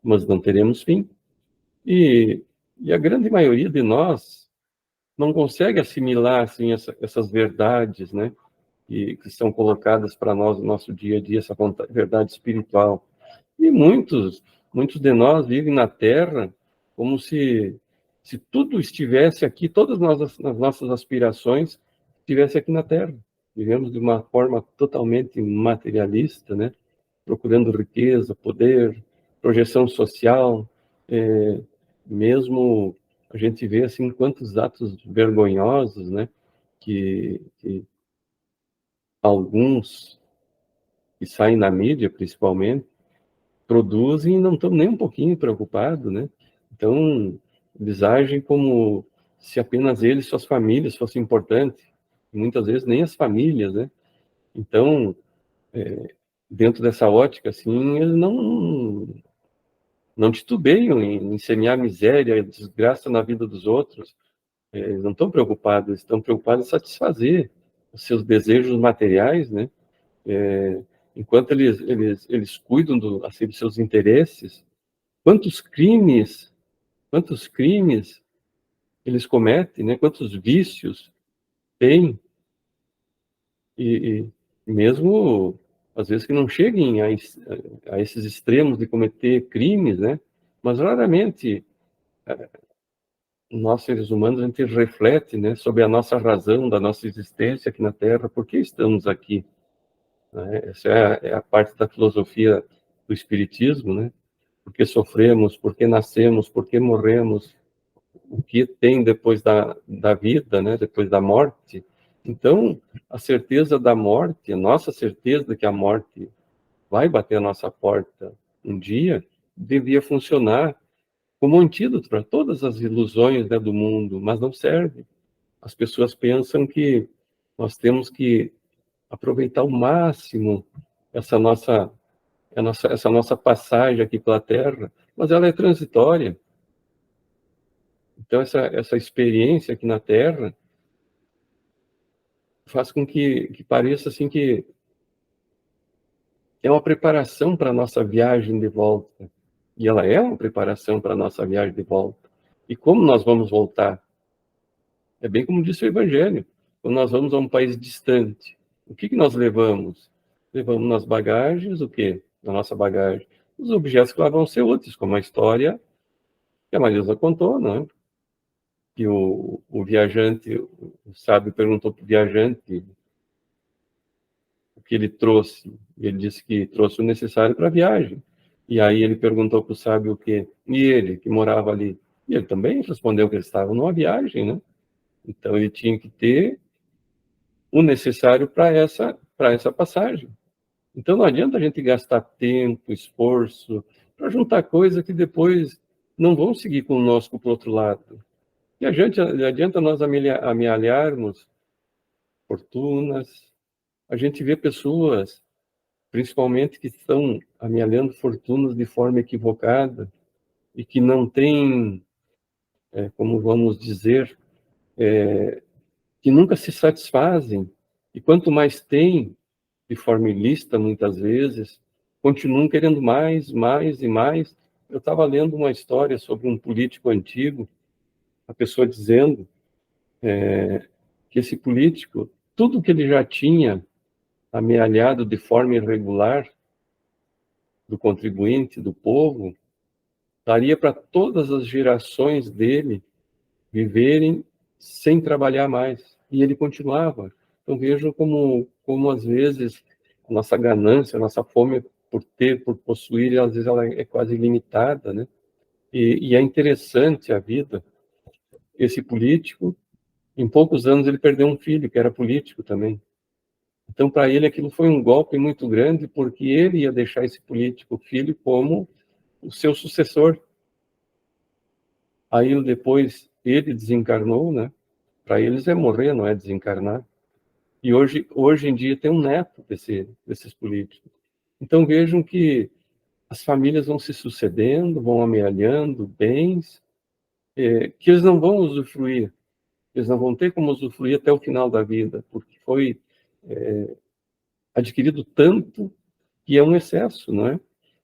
mas não teremos fim. E a grande maioria de nós não consegue assimilar assim, essas verdades, né? Que são colocadas para nós no nosso dia a dia, essa verdade espiritual. E muitos de nós vivem na Terra como se tudo estivesse aqui, todas as nossas aspirações estivessem aqui na Terra. Vivemos de uma forma totalmente materialista, né? Procurando riqueza, poder, projeção social, mesmo a gente vê assim quantos atos vergonhosos, né? Que alguns que saem na mídia, principalmente, produzem e não estão nem um pouquinho preocupados, né? Então, eles agem como se apenas eles, suas famílias, fossem importantes. E muitas vezes nem as famílias, né? Então, dentro dessa ótica, assim, eles não titubeiam em semear miséria, desgraça na vida dos outros. Eles não estão preocupados, eles estão preocupados em satisfazer os seus desejos materiais, né? Enquanto eles cuidam assim, dos seus interesses, quantos crimes eles cometem, né? Quantos vícios têm, e mesmo, às vezes, que não cheguem a esses extremos de cometer crimes, né? Mas raramente nós seres humanos, a gente reflete, né, sobre a nossa razão, da nossa existência aqui na Terra, por que estamos aqui, né? Essa é a parte da filosofia do Espiritismo, né? Por que sofremos, por que nascemos, por que morremos, o que tem depois da vida, né, depois da morte. Então, a certeza da morte, a nossa certeza de que a morte vai bater a nossa porta um dia, devia funcionar como antídoto para todas as ilusões, né, do mundo, mas não serve. As pessoas pensam que nós temos que aproveitar ao máximo essa essa nossa passagem aqui pela Terra, mas ela é transitória. Então, essa experiência aqui na Terra faz com que pareça assim que é uma preparação para a nossa viagem de volta. E ela é uma preparação para a nossa viagem de volta. E como nós vamos voltar? É bem como disse o Evangelho. Quando nós vamos a um país distante, o que nós levamos? Levamos nas bagagens o quê? Na nossa bagagem. Os objetos que lá vão ser úteis, como a história que a Marisa contou, né? Que o viajante, o sábio perguntou para o viajante o que ele trouxe. E ele disse que trouxe o necessário para a viagem. E aí ele perguntou para o sábio o quê? E ele, que morava ali? E ele também respondeu que ele estava numa viagem, né? Então ele tinha que ter o necessário para essa passagem. Então não adianta a gente gastar tempo, esforço, para juntar coisas que depois não vão seguir conosco para o outro lado. E adianta nós amealharmos fortunas, a gente vê pessoas, principalmente que estão amealhando fortunas de forma equivocada e que não têm, como vamos dizer, que nunca se satisfazem. E quanto mais têm, de forma ilícita, muitas vezes, continuam querendo mais, mais e mais. Eu estava lendo uma história sobre um político antigo, a pessoa dizendo que esse político, tudo que ele já tinha amealhado de forma irregular do contribuinte, do povo, daria para todas as gerações dele viverem sem trabalhar mais. E ele continuava. Então vejam como às vezes a nossa ganância, a nossa fome por ter, por possuir, às vezes ela é quase ilimitada, né? E é interessante a vida. Esse político, em poucos anos ele perdeu um filho que era político também. Então para ele aquilo foi um golpe muito grande, porque ele ia deixar esse político filho como o seu sucessor. Aí depois ele desencarnou, né? Para eles é morrer, não é desencarnar. E hoje em dia tem um neto desses políticos. Então vejam que as famílias vão se sucedendo, vão amealhando bens, que eles não vão usufruir, eles não vão ter como usufruir até o final da vida, porque foi adquirido tanto que é um excesso, não é?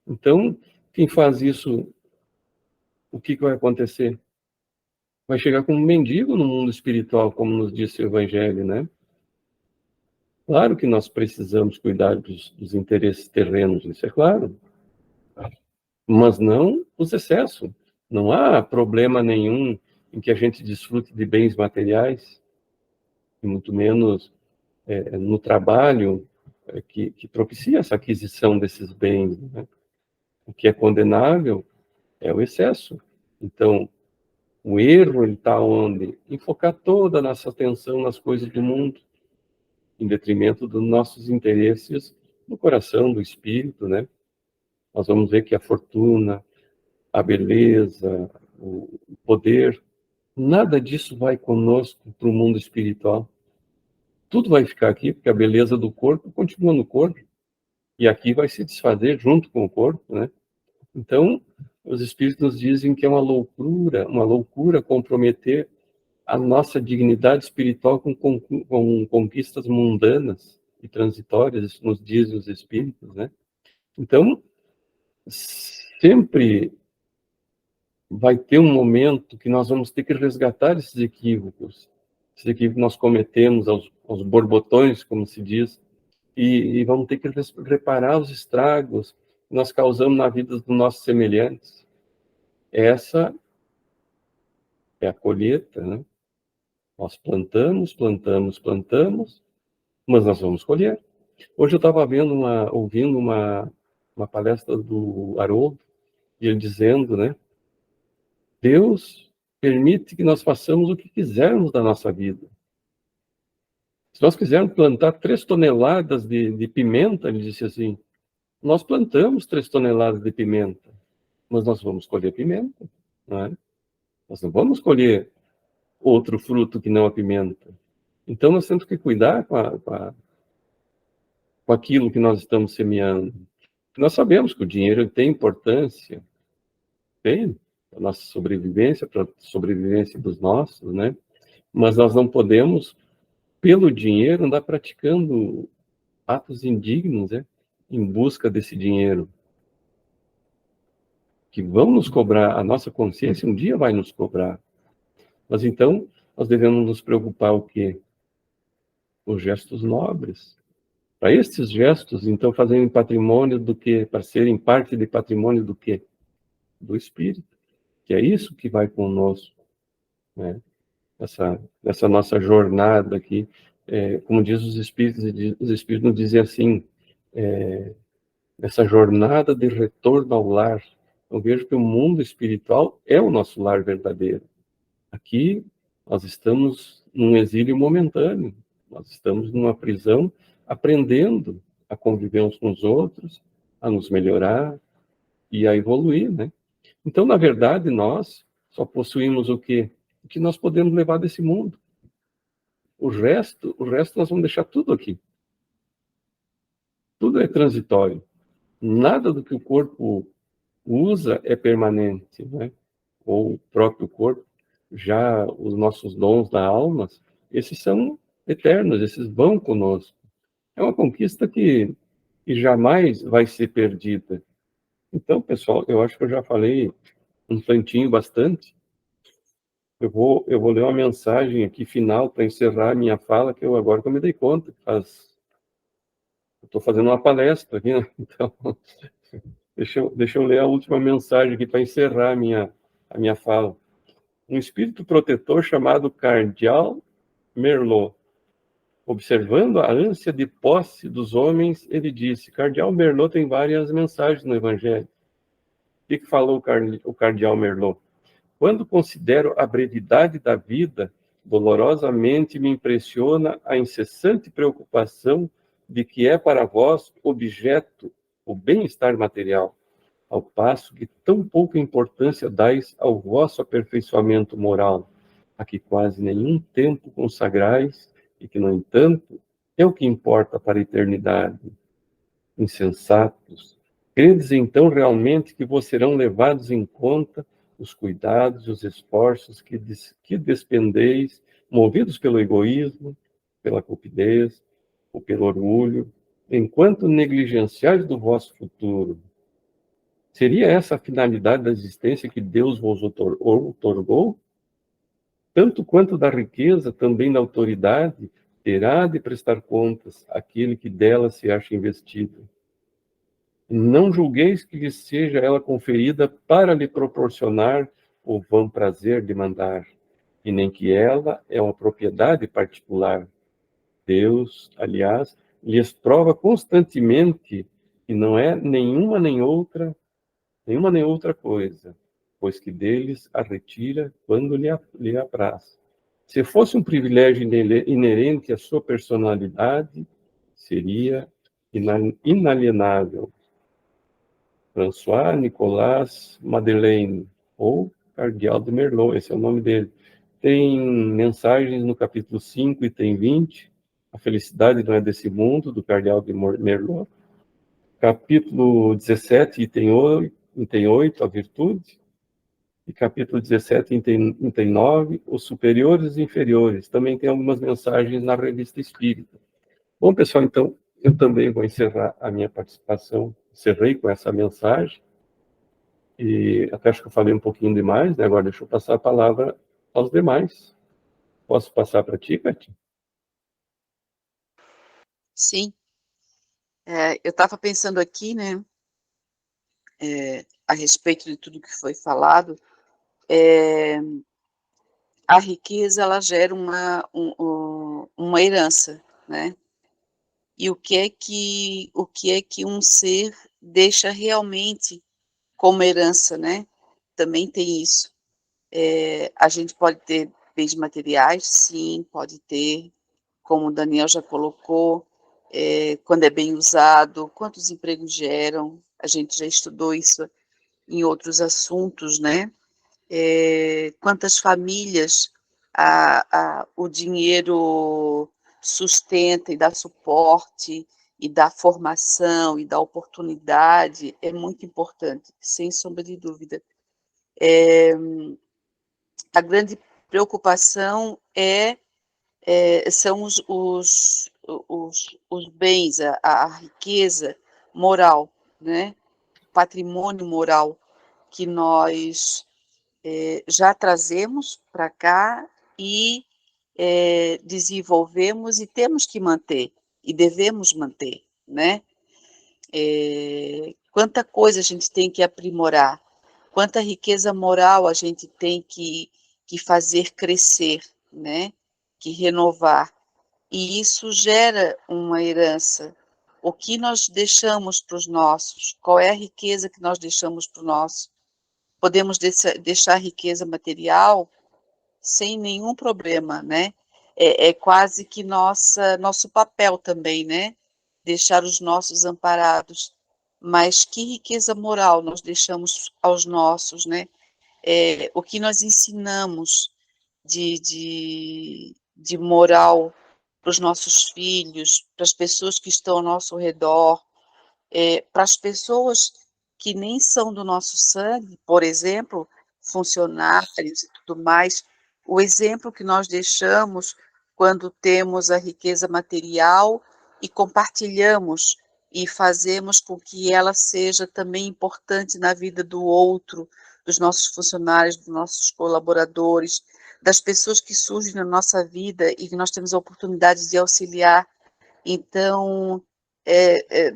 Então, quem faz isso, o que vai acontecer? Vai chegar como um mendigo no mundo espiritual, como nos disse o Evangelho, né? Claro que nós precisamos cuidar dos interesses terrenos, isso é claro, mas não os excessos. Não há problema nenhum em que a gente desfrute de bens materiais, e muito menos no trabalho que propicia essa aquisição desses bens, né? O que é condenável é o excesso. Então, o erro está onde? Em focar toda a nossa atenção nas coisas do mundo, em detrimento dos nossos interesses no coração, do espírito, né? Nós vamos ver que a fortuna, a beleza, o poder, nada disso vai conosco para o mundo espiritual. Tudo vai ficar aqui, porque a beleza do corpo continua no corpo, e aqui vai se desfazer junto com o corpo, né? Então, os espíritos nos dizem que é uma loucura comprometer a nossa dignidade espiritual com conquistas mundanas e transitórias, isso nos dizem os espíritos, né? Então, sempre vai ter um momento que nós vamos ter que resgatar esses equívocos que nós cometemos aos borbotões, como se diz, e vamos ter que reparar os estragos que nós causamos na vida dos nossos semelhantes. Essa é a colheita, né? Nós plantamos, mas nós vamos colher. Hoje eu estava ouvindo uma palestra do Haroldo, e ele dizendo, né? Deus permite que nós façamos o que quisermos da nossa vida. Se nós quisermos plantar 3 toneladas de pimenta, ele disse assim, nós plantamos 3 toneladas de pimenta, mas nós vamos colher pimenta, não é? Nós não vamos colher outro fruto que não a pimenta. Então, nós temos que cuidar com aquilo que nós estamos semeando. Nós sabemos que o dinheiro tem importância, tem, para a nossa sobrevivência, para a sobrevivência dos nossos, né? Mas nós não podemos, pelo dinheiro, andar praticando atos indignos, né? Em busca desse dinheiro. Que vão nos cobrar, a nossa consciência um dia vai nos cobrar. Mas então, nós devemos nos preocupar o quê? Os gestos nobres. Para estes gestos, então, fazerem patrimônio do quê? Para serem parte de patrimônio do quê? Do Espírito. Que é isso que vai conosco, né? Essa nossa jornada aqui, como diz os Espíritos nos dizem assim, essa jornada de retorno ao lar. Eu vejo que o mundo espiritual é o nosso lar verdadeiro. Aqui, nós estamos num exílio momentâneo, nós estamos numa prisão, aprendendo a conviver uns com os outros, a nos melhorar e a evoluir, né? Então, na verdade, nós só possuímos o quê? O que nós podemos levar desse mundo. O resto nós vamos deixar tudo aqui. Tudo é transitório. Nada do que o corpo usa é permanente, né? Ou o próprio corpo. Já os nossos dons da alma, esses são eternos, esses vão conosco. É uma conquista que jamais vai ser perdida. Então, pessoal, eu acho que eu já falei um tantinho bastante. Eu vou ler uma mensagem aqui final para encerrar a minha fala, que agora que eu me dei conta, eu estou fazendo uma palestra aqui, né? Então, deixa eu ler a última mensagem aqui para encerrar a minha fala. Um espírito protetor chamado Cardeal Merlot. Observando a ânsia de posse dos homens, ele disse, Cardeal Merlot tem várias mensagens no Evangelho. O que falou o Cardeal Merlot? Quando considero a brevidade da vida, dolorosamente me impressiona a incessante preocupação de que é para vós objeto o bem-estar material, ao passo que tão pouca importância dais ao vosso aperfeiçoamento moral, a que quase nenhum tempo consagrais e que, no entanto, é o que importa para a eternidade. Insensatos, credes então realmente que vos serão levados em conta os cuidados e os esforços que despendeis, movidos pelo egoísmo, pela cupidez ou pelo orgulho, enquanto negligenciais do vosso futuro? Seria essa a finalidade da existência que Deus vos outorgou? Tanto quanto da riqueza, também da autoridade, terá de prestar contas aquele que dela se acha investido. Não julgueis que lhe seja ela conferida para lhe proporcionar o vão prazer de mandar, e nem que ela é uma propriedade particular. Deus, aliás, lhes prova constantemente que não é nenhuma nem outra coisa, pois que deles a retira quando lhe apraz. Se fosse um privilégio inerente à sua personalidade, seria inalienável. François Nicolas Madeleine, ou Cardeal de Merlot, esse é o nome dele. Tem mensagens no capítulo 5, item 20, A Felicidade Não é Desse Mundo, do Cardeal de Merlot. Capítulo 17, item 8, A Virtude. E capítulo 17, item 9, Os Superiores e Inferiores. Também tem algumas mensagens na Revista Espírita. Bom, pessoal, então, eu também vou encerrar a minha participação. Encerrei com essa mensagem. E até acho que eu falei um pouquinho demais, né? Agora deixa eu passar a palavra aos demais. Posso passar para ti, Cati? Sim. Eu estava pensando aqui, né, a respeito de tudo que foi falado, a riqueza, ela gera uma herança, né? E o que é que um ser deixa realmente como herança, né? Também tem isso. A gente pode ter bens materiais, sim, pode ter, como o Daniel já colocou, quando é bem usado, quantos empregos geram, a gente já estudou isso em outros assuntos, né? Quantas famílias o dinheiro sustenta e dá suporte, e dá formação, e dá oportunidade, é muito importante, sem sombra de dúvida. A grande preocupação são os bens, a riqueza moral, né? Patrimônio moral que nós já trazemos para cá e desenvolvemos e temos que manter, e devemos manter, né? Quanta coisa a gente tem que aprimorar, quanta riqueza moral a gente tem que fazer crescer, né? Que renovar. E isso gera uma herança. O que nós deixamos para os nossos? Qual é a riqueza que nós deixamos para os nossos? Podemos deixar riqueza material sem nenhum problema, né? É quase que nosso papel também, né? Deixar os nossos amparados. Mas que riqueza moral nós deixamos aos nossos, né? O que nós ensinamos de moral para os nossos filhos, para as pessoas que estão ao nosso redor, para as pessoas que nem são do nosso sangue, por exemplo, funcionários e tudo mais, o exemplo que nós deixamos quando temos a riqueza material e compartilhamos e fazemos com que ela seja também importante na vida do outro, dos nossos funcionários, dos nossos colaboradores, das pessoas que surgem na nossa vida e que nós temos a oportunidade de auxiliar. Então,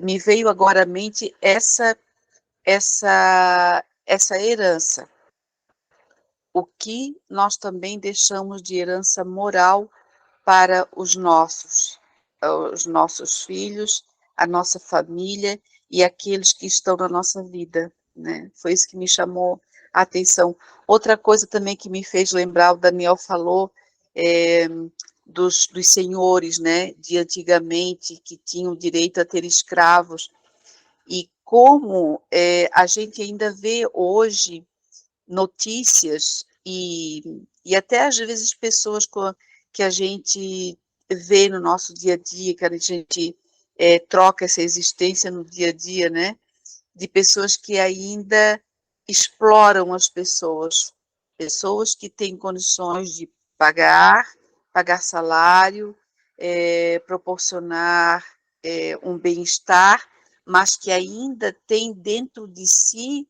me veio agora à mente essa herança. O que nós também deixamos de herança moral para os nossos filhos, a nossa família e aqueles que estão na nossa vida, né? Foi isso que me chamou a atenção. Outra coisa também que me fez lembrar, o Daniel falou, dos senhores, né, de antigamente, que tinham direito a ter escravos, e como a gente ainda vê hoje notícias e até às vezes pessoas que a gente vê no nosso dia a dia, que a gente troca essa existência no dia a dia, né, de pessoas que ainda exploram as pessoas que têm condições de pagar salário, proporcionar um bem-estar, mas que ainda tem dentro de si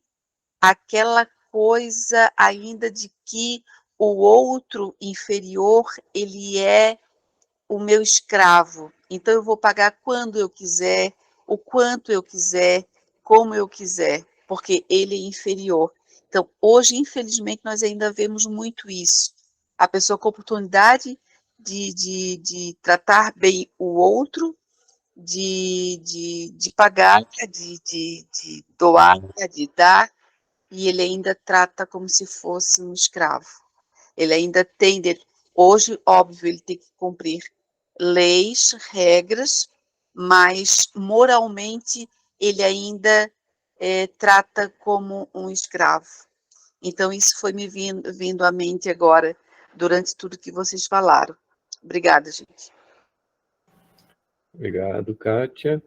aquela coisa ainda de que o outro inferior, ele é o meu escravo, então eu vou pagar quando eu quiser, o quanto eu quiser, como eu quiser, porque ele é inferior. Então, hoje, infelizmente, nós ainda vemos muito isso. A pessoa com oportunidade de tratar bem o outro, de pagar, de doar, de dar, e ele ainda trata como se fosse um escravo. Ele ainda tem, hoje, óbvio, ele tem que cumprir leis, regras, mas moralmente ele ainda trata como um escravo. Então, isso foi me vindo à mente agora, durante tudo que vocês falaram. Obrigada, gente. Obrigado, Kátia.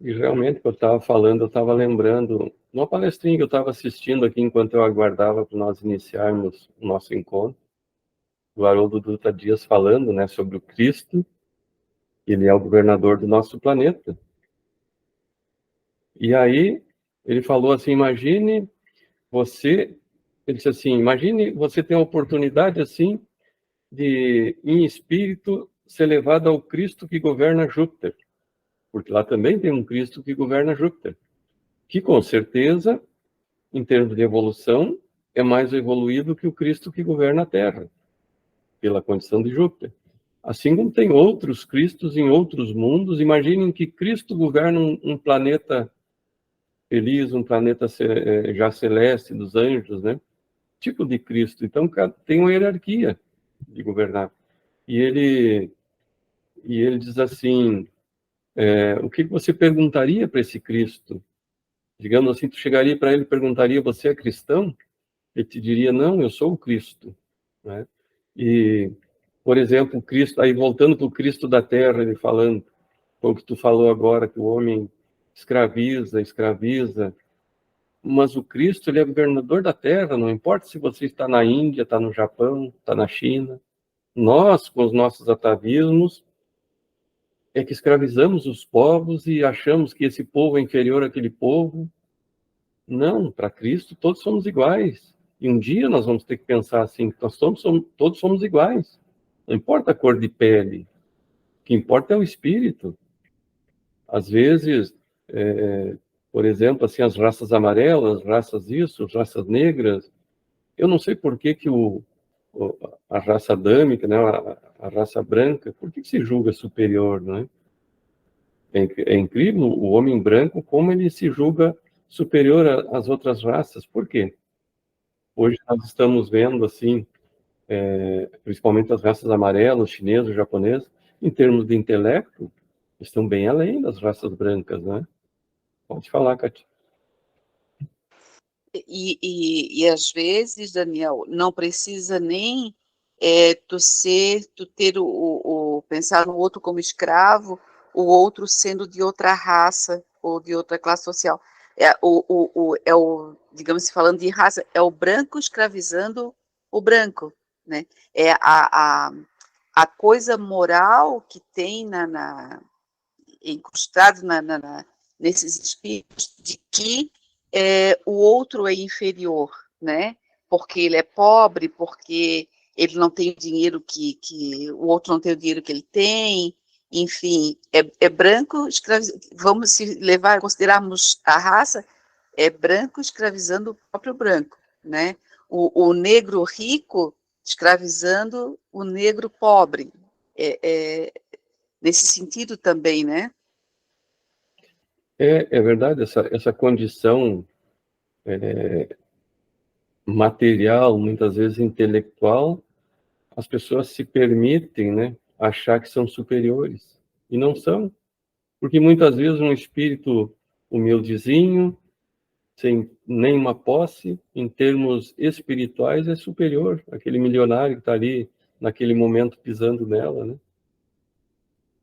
E realmente, eu estava falando, eu estava lembrando, uma palestrinha que eu estava assistindo aqui enquanto eu aguardava para nós iniciarmos o nosso encontro, o Haroldo Dutra Dias falando, né, sobre o Cristo, ele é o governador do nosso planeta. E aí, ele falou assim, ele disse assim, imagine você ter a oportunidade, assim, de, em espírito, ser levado ao Cristo que governa Júpiter, porque lá também tem um Cristo que governa Júpiter, que com certeza, em termos de evolução, é mais evoluído que o Cristo que governa a Terra. pela condição de Júpiter. Assim como tem outros Cristos em outros mundos. Imaginem que Cristo governa um planeta feliz, um planeta já celeste dos anjos, né? Tipo de Cristo. Então, tem uma hierarquia de governar. E ele diz assim, o que você perguntaria para esse Cristo? Digamos assim, tu chegaria para ele e perguntaria, você é cristão? Ele te diria, não, eu sou o Cristo, né? E, por exemplo, o Cristo, aí voltando para o Cristo da Terra, ele falando, o que tu falou agora, que o homem escraviza, mas o Cristo, ele é governador da Terra, não importa se você está na Índia, está no Japão, está na China. Nós, com os nossos atavismos, é que escravizamos os povos e achamos que esse povo é inferior àquele povo. Não, para Cristo todos somos iguais. E um dia nós vamos ter que pensar assim, que todos somos iguais. Não importa a cor de pele, o que importa é o espírito. Às vezes, por exemplo, assim, as raças amarelas, raças negras, eu não sei por que a raça adâmica, né, a raça branca, por que se julga superior, né? É incrível o homem branco, como ele se julga superior às outras raças. Por quê? Hoje nós estamos vendo, assim, principalmente as raças amarelas, chineses, japoneses, em termos de intelecto, estão bem além das raças brancas, né? Pode falar, Cátia. E às vezes, Daniel, não precisa nem tu ter pensar no outro como escravo, o outro sendo de outra raça ou de outra classe social. Digamos, falando de raça, é o branco escravizando o branco, né? É a coisa moral que tem incrustado nesses espíritos de que o outro é inferior, né? Porque ele é pobre, porque ele não tem o dinheiro que o outro não tem o dinheiro que ele tem, enfim, é branco vamos se considerarmos a raça, é branco escravizando o próprio branco, né? O negro rico escravizando o negro pobre, nesse sentido também, né? É verdade, essa condição material, muitas vezes intelectual, as pessoas se permitem, né, achar que são superiores, e não são, porque muitas vezes um espírito humildezinho, sem nenhuma posse, em termos espirituais, é superior àquele milionário que está ali, naquele momento, pisando nela, né?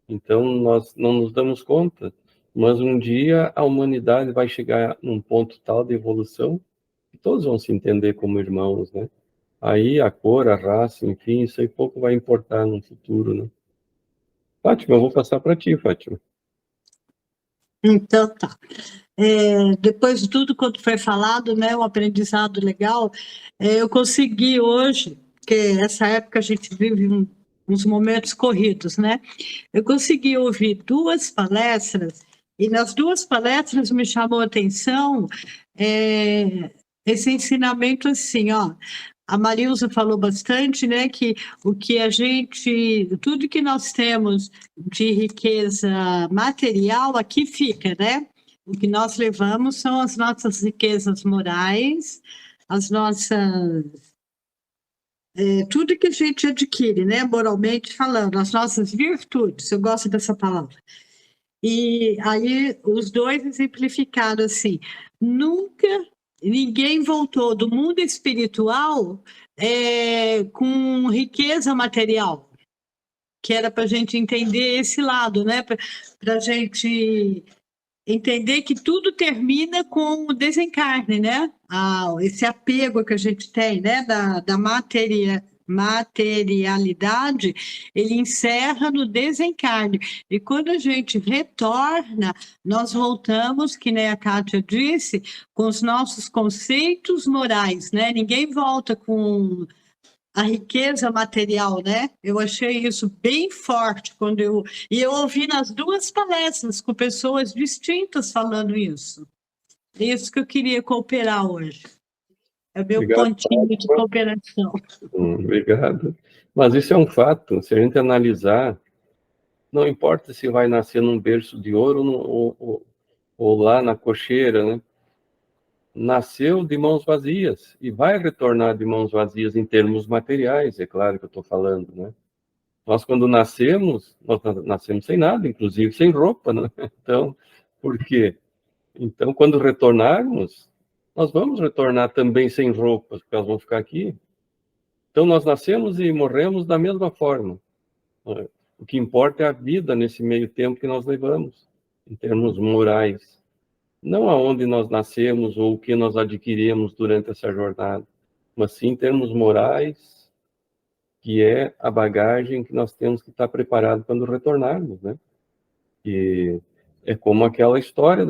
Então, nós não nos damos conta, mas um dia a humanidade vai chegar num ponto tal de evolução que todos vão se entender como irmãos, né? Aí a cor, a raça, enfim, isso aí pouco vai importar no futuro, né? Fátima, eu vou passar para ti, Fátima. Então, tá. Depois de tudo quanto foi falado, né, um aprendizado legal, eu consegui hoje, porque essa época a gente vive uns momentos corridos, né? Eu consegui ouvir 2 palestras, e nas 2 palestras me chamou a atenção esse ensinamento assim, ó. A Marilza falou bastante, né, que tudo que nós temos de riqueza material aqui fica, né? O que nós levamos são as nossas riquezas morais, as nossas tudo que a gente adquire, né, moralmente falando, as nossas virtudes, eu gosto dessa palavra. E aí os 2 exemplificaram assim, ninguém voltou do mundo espiritual com riqueza material, que era para a gente entender esse lado, né, para a gente entender que tudo termina com o desencarne, né? Esse apego que a gente tem, né? Da materialidade, ele encerra no desencarne. E quando a gente retorna, nós voltamos, que nem a Kátia disse, com os nossos conceitos morais, né? Ninguém volta com a riqueza material, né? Eu achei isso bem forte e eu ouvi nas 2 palestras com pessoas distintas falando isso. É isso que eu queria cooperar hoje. É meu Obrigado, pontinho de cooperação. obrigado. Mas isso é um fato, se a gente analisar, não importa se vai nascer num berço de ouro ou lá na cocheira, né? Nasceu de mãos vazias e vai retornar de mãos vazias em termos materiais, é claro que eu estou falando, né? Nós, quando nascemos, nós nascemos sem nada, inclusive sem roupa, né? Então, por quê? Então, quando retornarmos, nós vamos retornar também sem roupas, porque nós vamos ficar aqui. Então, nós nascemos e morremos da mesma forma. O que importa é a vida nesse meio tempo que nós levamos, em termos morais. Não aonde nós nascemos ou o que nós adquirimos durante essa jornada, mas sim em termos morais, que é a bagagem que nós temos que estar preparado quando retornarmos, né? E é como aquela história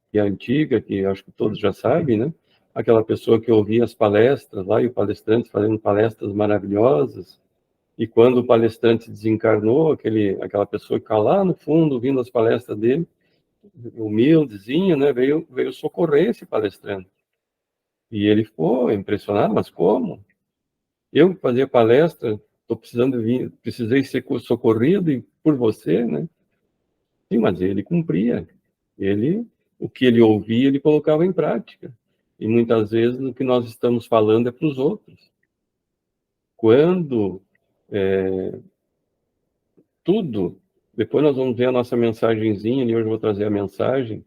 que é antiga, que acho que todos já sabem, né? Aquela pessoa que ouvia as palestras lá, e o palestrante fazendo palestras maravilhosas, e quando o palestrante desencarnou, aquela pessoa que está lá no fundo, ouvindo as palestras dele, humildezinho, né? Veio socorrer esse palestrante. E ele ficou impressionado, mas como? Eu que fazia palestra, estou precisando vir, precisei ser socorrido e por você, né? Sim, mas ele cumpria. O que ele ouvia, ele colocava em prática. E muitas vezes o que nós estamos falando é para os outros. Quando tudo, depois nós vamos ver a nossa mensagenzinha, e hoje eu vou trazer a mensagem.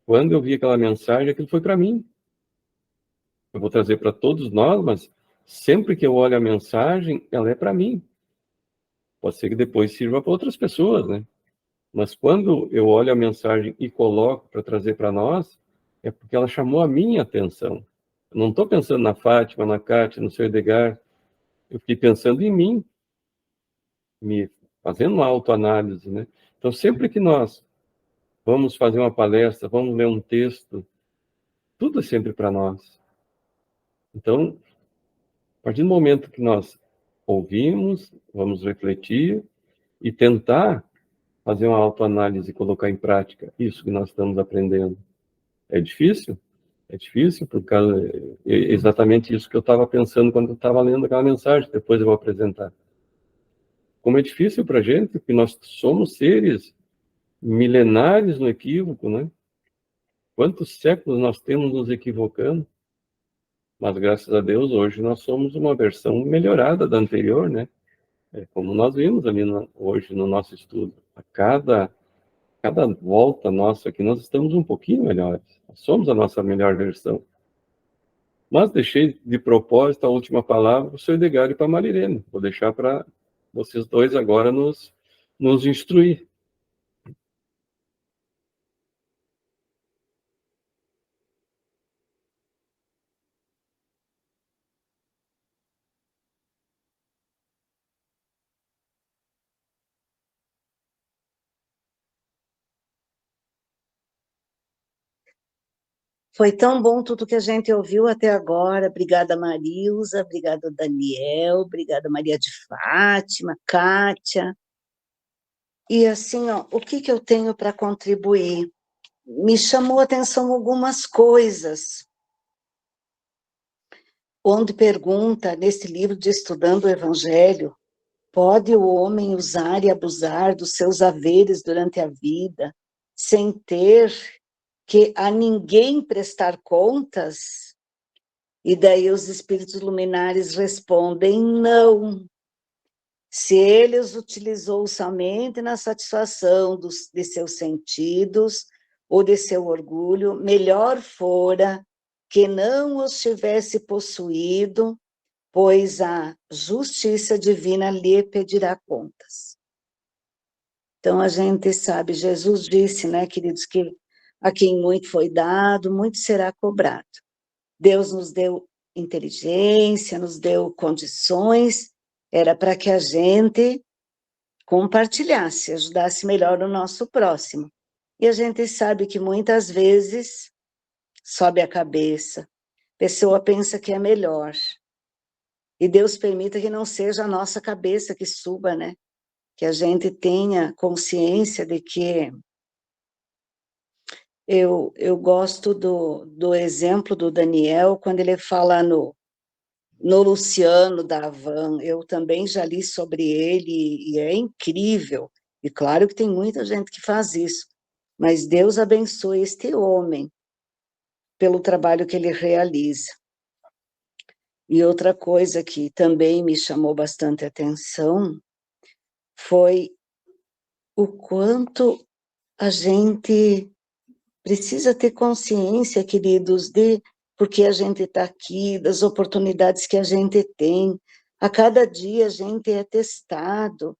Quando eu vi aquela mensagem, aquilo foi para mim. Eu vou trazer para todos nós, mas sempre que eu olho a mensagem, ela é para mim. Pode ser que depois sirva para outras pessoas, né? Mas quando eu olho a mensagem e coloco para trazer para nós, é porque ela chamou a minha atenção. Eu não estou pensando na Fátima, na Kátia, no seu Edgar. Eu fiquei pensando em mim, me fazendo uma autoanálise, né? Então, sempre que nós vamos fazer uma palestra, vamos ler um texto, tudo é sempre para nós. Então, a partir do momento que nós ouvimos, vamos refletir e tentar fazer uma autoanálise e colocar em prática isso que nós estamos aprendendo. É difícil? É difícil, porque é exatamente isso que eu estava pensando quando eu estava lendo aquela mensagem, depois eu vou apresentar. Como é difícil para a gente, porque nós somos seres milenares no equívoco, né? Quantos séculos nós temos nos equivocando? Mas, graças a Deus, hoje nós somos uma versão melhorada da anterior, né? Como nós vimos ali hoje no nosso estudo. A cada volta nossa aqui, nós estamos um pouquinho melhores. Nós somos a nossa melhor versão. Mas deixei de propósito a última palavra para o seu Edgar e para a Marilene. Vou deixar para vocês dois agora nos instruir. Foi tão bom tudo que a gente ouviu até agora. Obrigada, Marilza, obrigada, Daniel, obrigada, Maria de Fátima, Kátia. E assim, ó, o que eu tenho para contribuir? Me chamou a atenção algumas coisas, onde pergunta, nesse livro de Estudando o Evangelho, pode o homem usar e abusar dos seus haveres durante a vida, sem ter que a ninguém prestar contas? E daí os espíritos luminares respondem, não. Se ele os utilizou somente na satisfação de seus sentidos ou de seu orgulho, melhor fora que não os tivesse possuído, pois a justiça divina lhe pedirá contas. Então a gente sabe, Jesus disse, né, queridos, que a quem muito foi dado, muito será cobrado. Deus nos deu inteligência, nos deu condições, era para que a gente compartilhasse, ajudasse melhor o nosso próximo. E a gente sabe que muitas vezes sobe a cabeça, a pessoa pensa que é melhor. E Deus permita que não seja a nossa cabeça que suba, né? Que a gente tenha consciência de que Eu gosto do exemplo do Daniel, quando ele fala no Luciano da Havan. Eu também já li sobre ele, e é incrível. E claro que tem muita gente que faz isso, mas Deus abençoe este homem pelo trabalho que ele realiza. E outra coisa que também me chamou bastante atenção foi o quanto a gente precisa ter consciência, queridos, de porque a gente está aqui, das oportunidades que a gente tem. A cada dia a gente é testado.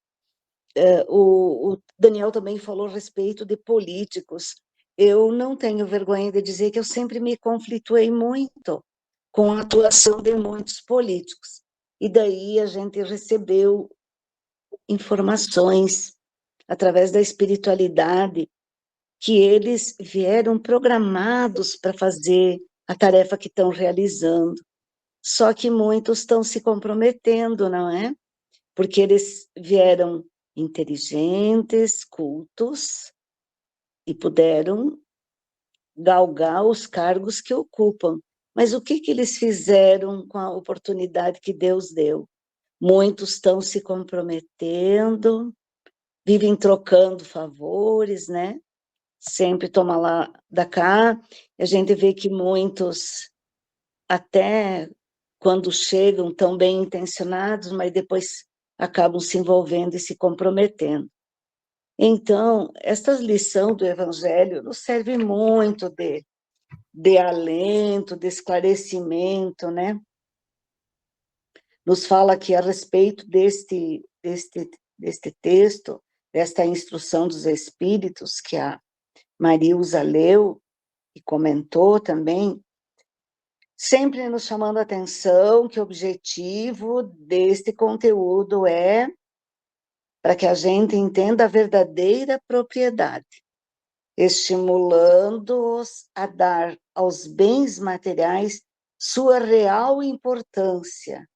O Daniel também falou a respeito de políticos. Eu não tenho vergonha de dizer que eu sempre me conflituei muito com a atuação de muitos políticos. E daí a gente recebeu informações através da espiritualidade que eles vieram programados para fazer a tarefa que estão realizando. Só que muitos estão se comprometendo, não é? Porque eles vieram inteligentes, cultos, e puderam galgar os cargos que ocupam. Mas o que eles fizeram com a oportunidade que Deus deu? Muitos estão se comprometendo, vivem trocando favores, né? Sempre toma lá da cá. A gente vê que muitos, até quando chegam, tão bem intencionados, mas depois acabam se envolvendo e se comprometendo. Então, esta lição do Evangelho nos serve muito de alento, de esclarecimento, né? Nos fala aqui a respeito deste texto, desta instrução dos Espíritos, que a Marilza leu e comentou também, sempre nos chamando a atenção que o objetivo deste conteúdo é para que a gente entenda a verdadeira propriedade, estimulando-os a dar aos bens materiais sua real importância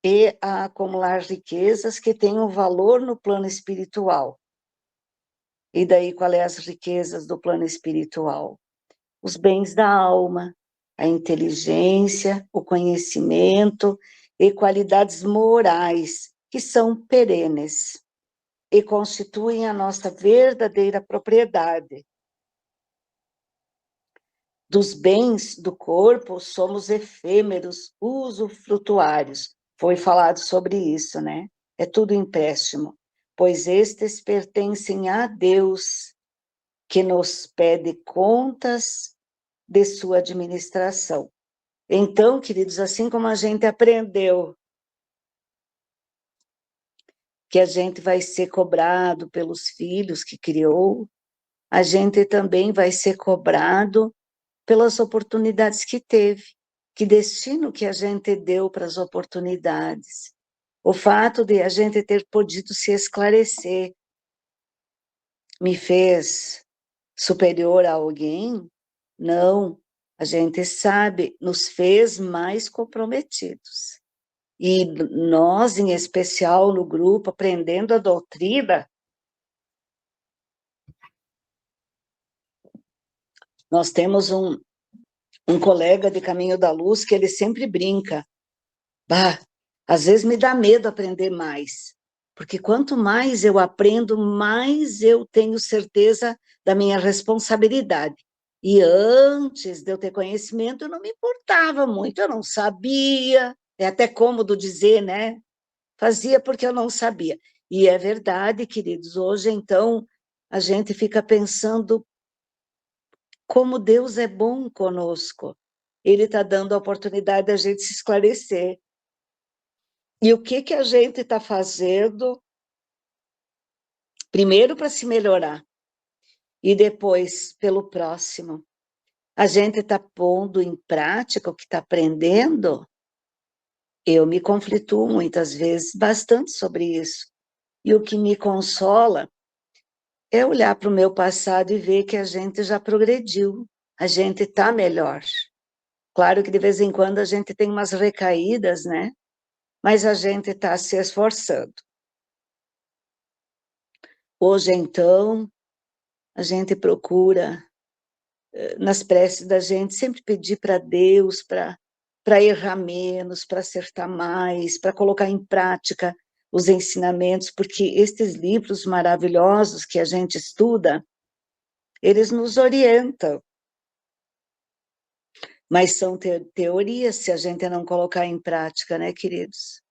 e a acumular riquezas que tenham valor no plano espiritual. E daí, qual é as riquezas do plano espiritual? Os bens da alma, a inteligência, o conhecimento e qualidades morais, que são perenes e constituem a nossa verdadeira propriedade. Dos bens do corpo, somos efêmeros, usufrutuários. Foi falado sobre isso, né? É tudo empréstimo, pois estes pertencem a Deus, que nos pede contas de sua administração. Então, queridos, assim como a gente aprendeu que a gente vai ser cobrado pelos filhos que criou, a gente também vai ser cobrado pelas oportunidades que teve. Que destino que a gente deu para as oportunidades. O fato de a gente ter podido se esclarecer me fez superior a alguém? Não. A gente sabe, nos fez mais comprometidos. E nós, em especial no grupo, aprendendo a doutrina, nós temos um colega de Caminho da Luz que ele sempre brinca. Bah, às vezes me dá medo aprender mais, porque quanto mais eu aprendo, mais eu tenho certeza da minha responsabilidade. E antes de eu ter conhecimento, eu não me importava muito, eu não sabia, é até cômodo dizer, né? Fazia porque eu não sabia. E é verdade, queridos, hoje, então, a gente fica pensando como Deus é bom conosco. Ele está dando a oportunidade da gente se esclarecer. E o que a gente está fazendo, primeiro para se melhorar, e depois pelo próximo? A gente está pondo em prática o que está aprendendo? Eu me conflituo muitas vezes bastante sobre isso. E o que me consola é olhar para o meu passado e ver que a gente já progrediu, a gente está melhor. Claro que de vez em quando a gente tem umas recaídas, né? Mas a gente está se esforçando. Hoje, então, a gente procura, nas preces da gente, sempre pedir para Deus para errar menos, para acertar mais, para colocar em prática os ensinamentos, porque estes livros maravilhosos que a gente estuda, eles nos orientam, mas são teorias se a gente não colocar em prática, né, queridos?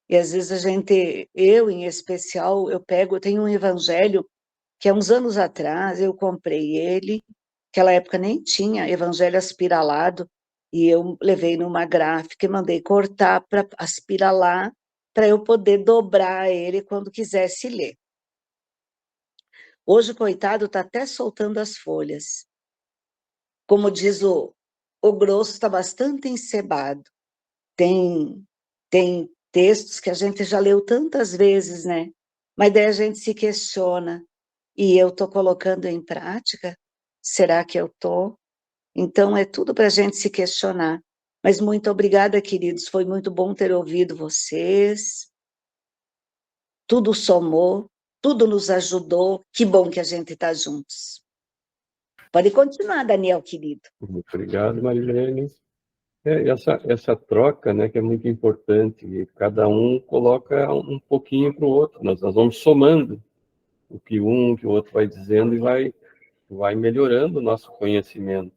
E às vezes a gente, eu em especial, eu tenho um evangelho que há uns anos atrás eu comprei ele, naquela época nem tinha evangelho aspiralado, e eu levei numa gráfica e mandei cortar para aspiralar, para eu poder dobrar ele quando quisesse ler. Hoje, coitado, está até soltando as folhas. Como diz o grosso, está bastante encebado. Tem textos que a gente já leu tantas vezes, né? Mas daí a gente se questiona, e eu estou colocando em prática? Será que eu estou? Então, é tudo para a gente se questionar. Mas muito obrigada, queridos, foi muito bom ter ouvido vocês. Tudo somou, tudo nos ajudou. Que bom que a gente está juntos. Pode continuar, Daniel, querido. Muito obrigado, Marilene. Essa troca, né, que é muito importante, e cada um coloca um pouquinho para o outro, nós vamos somando o que o outro vai dizendo e vai melhorando o nosso conhecimento.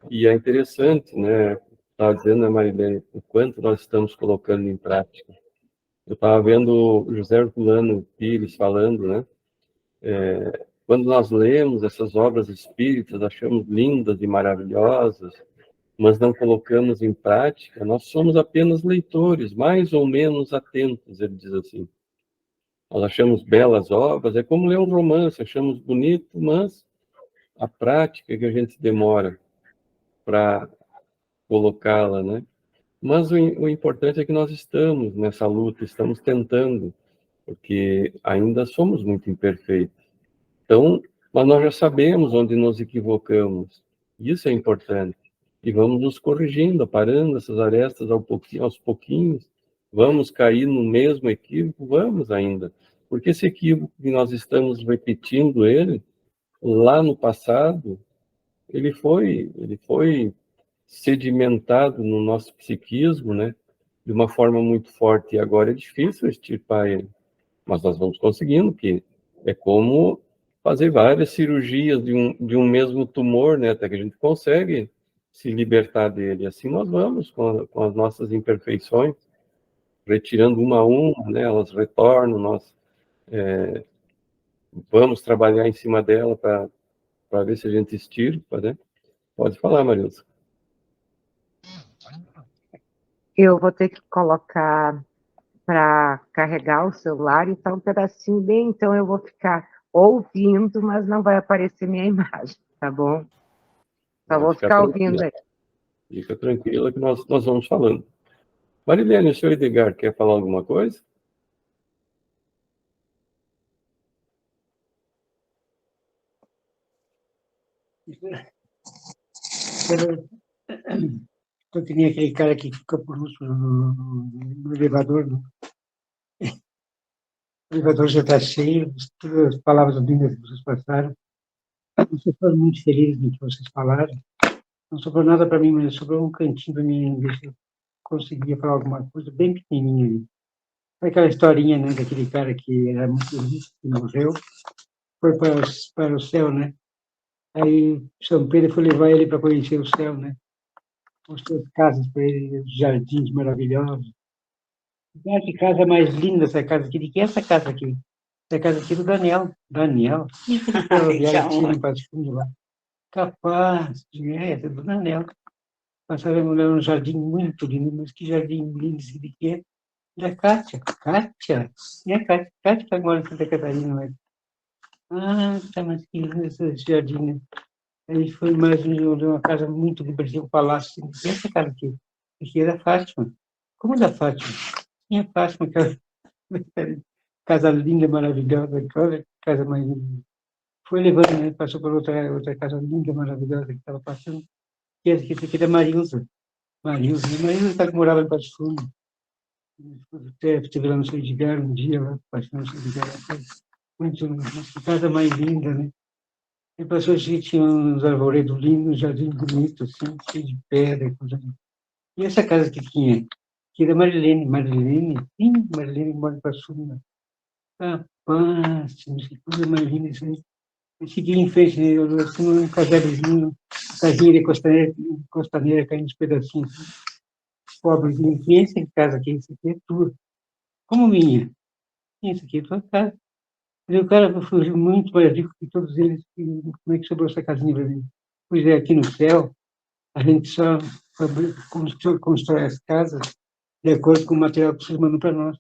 E é interessante, né, estava dizendo, né, Marilene, o quanto nós estamos colocando em prática. Eu estava vendo o José Herculano Pires falando, né, quando nós lemos essas obras espíritas, achamos lindas e maravilhosas, mas não colocamos em prática, nós somos apenas leitores, mais ou menos atentos, ele diz assim. Nós achamos belas obras, é como ler um romance, achamos bonito, mas a prática que a gente demora para colocá-la, né? Mas o importante é que nós estamos nessa luta, estamos tentando, porque ainda somos muito imperfeitos. Então, mas nós já sabemos onde nos equivocamos. Isso é importante. E vamos nos corrigindo, parando essas arestas aos pouquinhos. Vamos cair no mesmo equívoco? Vamos ainda. Porque esse equívoco que nós estamos repetindo ele, lá no passado, ele foi sedimentado no nosso psiquismo, né? De uma forma muito forte. E agora é difícil extirpar ele. Mas nós vamos conseguindo, que é como fazer várias cirurgias de um mesmo tumor, né, até que a gente consegue se libertar dele. Assim nós vamos com as nossas imperfeições, retirando uma a uma, né, elas retornam, nós vamos trabalhar em cima dela para ver se a gente extirpa, né? Pode falar, Marilza. Eu vou ter que colocar para carregar o celular e tá um pedacinho bem, então eu vou ficar ouvindo, mas não vai aparecer minha imagem, tá bom? Só vou ficar ouvindo aí. Fica tranquila que nós vamos falando. Marilene, o senhor Edgar quer falar alguma coisa? Quando tem aquele cara que fica por último no elevador, né? O elevador já está cheio, todas as palavras lindas que vocês passaram. Vocês foram muito felizes no que vocês falaram. Não sobrou nada para mim, mas sobrou um cantinho para mim, ver se eu conseguia falar alguma coisa bem pequenininha ali. Foi aquela historinha, né, daquele cara que era muito rico, que morreu, foi para o céu, né? Aí São Pedro foi levar ele para conhecer o céu, né? Mostrou as casas para ele, os jardins maravilhosos. Ah, que casa mais linda essa casa aqui. De quem é essa casa aqui? Essa casa aqui é do Daniel. Daniel? Ferroviário que tinha no Passo Fundo lá. Capaz, é do Daniel. Passava num jardim muito lindo, mas que jardim lindo esse de que é? Da Kátia. Kátia? E a Kátia? Kátia que agora em Santa Catarina, mas... Ah, tá, mas que lindo esse jardim, né? Aí foi mais uma casa muito que parecia um palácio. E essa casa aqui? Aqui era Fátima. Como da Fátima? Tinha Fátima, aquela casa linda, maravilhosa, aquela casa mais linda. Foi levando, né? Passou por outra casa linda, maravilhosa que estava passando. E essa aqui da Marilza. Marilza tá que morava em Passo Fundo. Estive lá no São Edgar um dia, lá, passando no São Edgar. Muito, nossa, que casa mais linda, né? E passou assim, tinha uns arvoredos lindos, um jardim bonito, assim, cheio de pedra. E essa casa que tinha, que era Marilene, sim, Marilene mora para cima. Rapaz, não sei coisa mais linda isso aí. Eu segui em frente, né, eu assim, um casadozinho, casinha de costaneira caindo uns pedacinhos. Pobrezinho, que essa casa aqui, isso aqui é tua. Como minha? Isso aqui é tua casa. E o cara fugiu muito mais rico que todos eles. E como é que sobrou essa casinha para mim? Pois é, aqui no céu, a gente só constrói as casas de acordo com o material que vocês mandam para nós.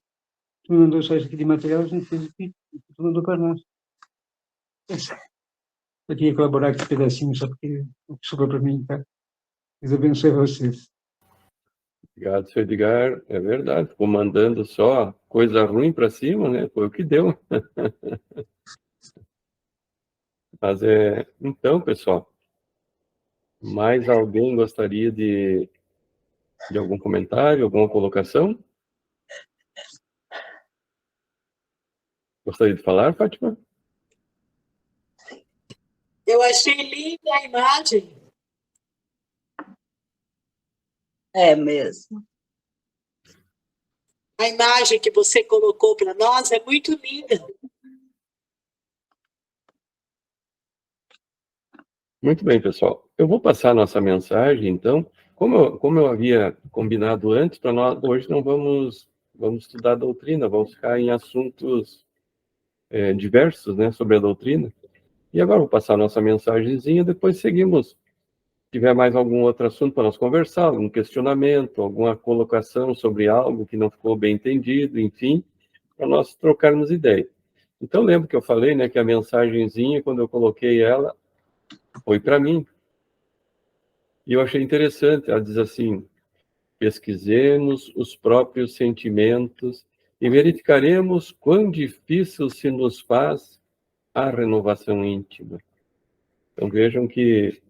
Tu mandou só isso aqui de material, a gente fez aqui, tu mandou para nós. Eu queria colaborar com esse pedacinho só porque o que sobrou para mim, tá? Deus abençoe vocês. Obrigado, seu Edgar. É verdade, ficou mandando só coisa ruim para cima, né? Foi o que deu. Mas então, pessoal, mais alguém gostaria de algum comentário, alguma colocação? Gostaria de falar, Fátima? Eu achei linda a imagem. É mesmo. A imagem que você colocou para nós é muito linda. Muito bem, pessoal. Eu vou passar a nossa mensagem, então. Como eu havia combinado antes, para nós hoje não vamos estudar a doutrina, vamos ficar em assuntos diversos, né, sobre a doutrina. E agora vou passar a nossa mensagenzinha, depois seguimos. Se tiver mais algum outro assunto para nós conversar, algum questionamento, alguma colocação sobre algo que não ficou bem entendido, enfim, para nós trocarmos ideia. Então, lembro que eu falei, né, que a mensagenzinha, quando eu coloquei ela, foi para mim. E eu achei interessante, ela diz assim: pesquisemos os próprios sentimentos e verificaremos quão difícil se nos faz a renovação íntima. Então vejam que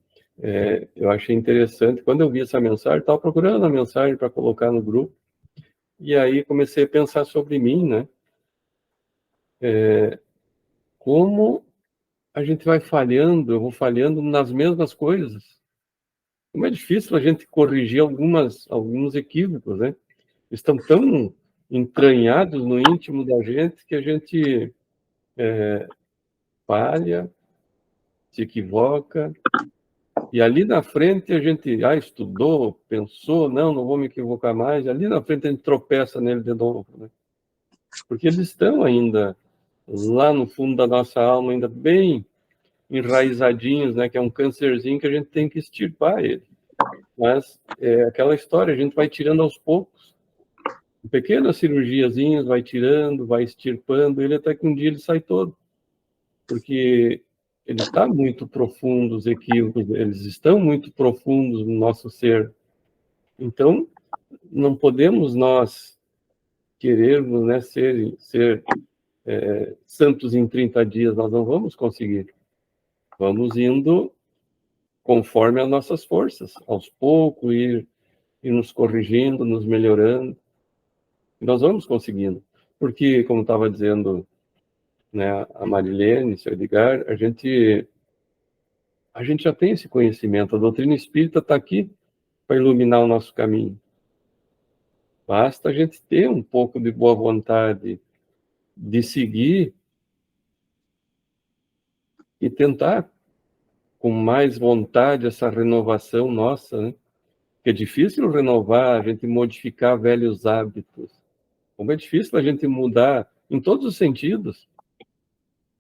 eu achei interessante, quando eu vi essa mensagem, estava procurando a mensagem para colocar no grupo, e aí comecei a pensar sobre mim, né? Como a gente vai falhando, eu vou falhando nas mesmas coisas. Como é difícil a gente corrigir alguns equívocos, né? Estão tão entranhados no íntimo da gente que a gente falha, se equivoca, e ali na frente a gente estudou, pensou, não vou me equivocar mais, ali na frente a gente tropeça nele de novo, né? Porque eles estão ainda lá no fundo da nossa alma, ainda bem enraizadinhos, né? Que é um câncerzinho que a gente tem que extirpar ele. Mas é aquela história, a gente vai tirando aos poucos, pequenas cirurgiazinhas, vai tirando, vai extirpando ele, até que um dia ele sai todo. Porque ele está muito profundo, os equívocos, eles estão muito profundos no nosso ser. Então, não podemos nós querermos, né, ser santos em 30 dias, nós não vamos conseguir. Vamos indo conforme as nossas forças, aos poucos, ir nos corrigindo, nos melhorando. E nós vamos conseguindo. Porque, como estava dizendo, né, a Marilene, o seu Edgar, a gente já tem esse conhecimento. A doutrina espírita está aqui para iluminar o nosso caminho. Basta a gente ter um pouco de boa vontade de seguir e tentar com mais vontade essa renovação nossa, né? Porque é difícil renovar, a gente modificar velhos hábitos. Como é difícil a gente mudar em todos os sentidos.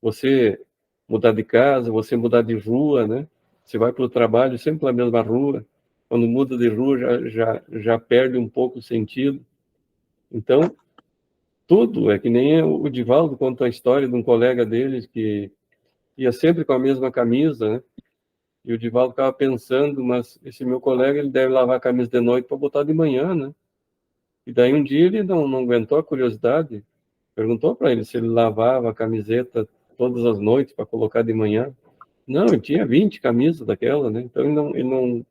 Você mudar de casa, você mudar de rua, né? Você vai para o trabalho sempre pela mesma rua. Quando muda de rua, já perde um pouco o sentido. Então, tudo é que nem o Divaldo conta a história de um colega deles que ia sempre com a mesma camisa, né? E o Divaldo ficava pensando, mas esse meu colega, ele deve lavar a camisa de noite para botar de manhã, né? E daí um dia ele não aguentou a curiosidade, perguntou para ele se ele lavava a camiseta todas as noites para colocar de manhã. Não, ele tinha 20 camisas daquela, né? Então ele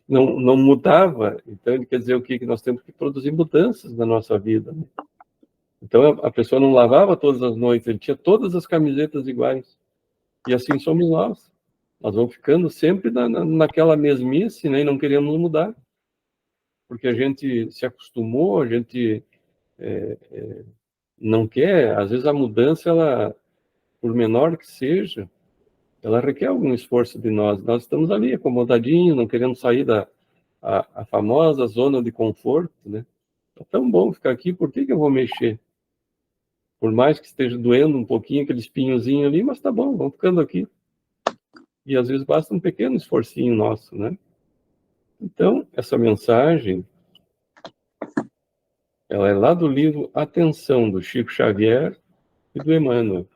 não mudava. Então ele quer dizer o quê? Que nós temos que produzir mudanças na nossa vida, né? Então a pessoa não lavava todas as noites, ele tinha todas as camisetas iguais. E assim somos nós. Nós vamos ficando sempre naquela mesmice, né, e não queremos mudar. Porque a gente se acostumou, a gente não quer. Às vezes a mudança, ela, por menor que seja, ela requer algum esforço de nós. Nós estamos ali acomodadinhos, não queremos sair da a famosa zona de conforto, né? É tão bom ficar aqui, por que eu vou mexer? Por mais que esteja doendo um pouquinho, aquele espinhozinho ali, mas tá bom, vamos ficando aqui. E às vezes basta um pequeno esforcinho nosso, né? Então, essa mensagem, ela é lá do livro Atenção, do Chico Xavier e do Emmanuel.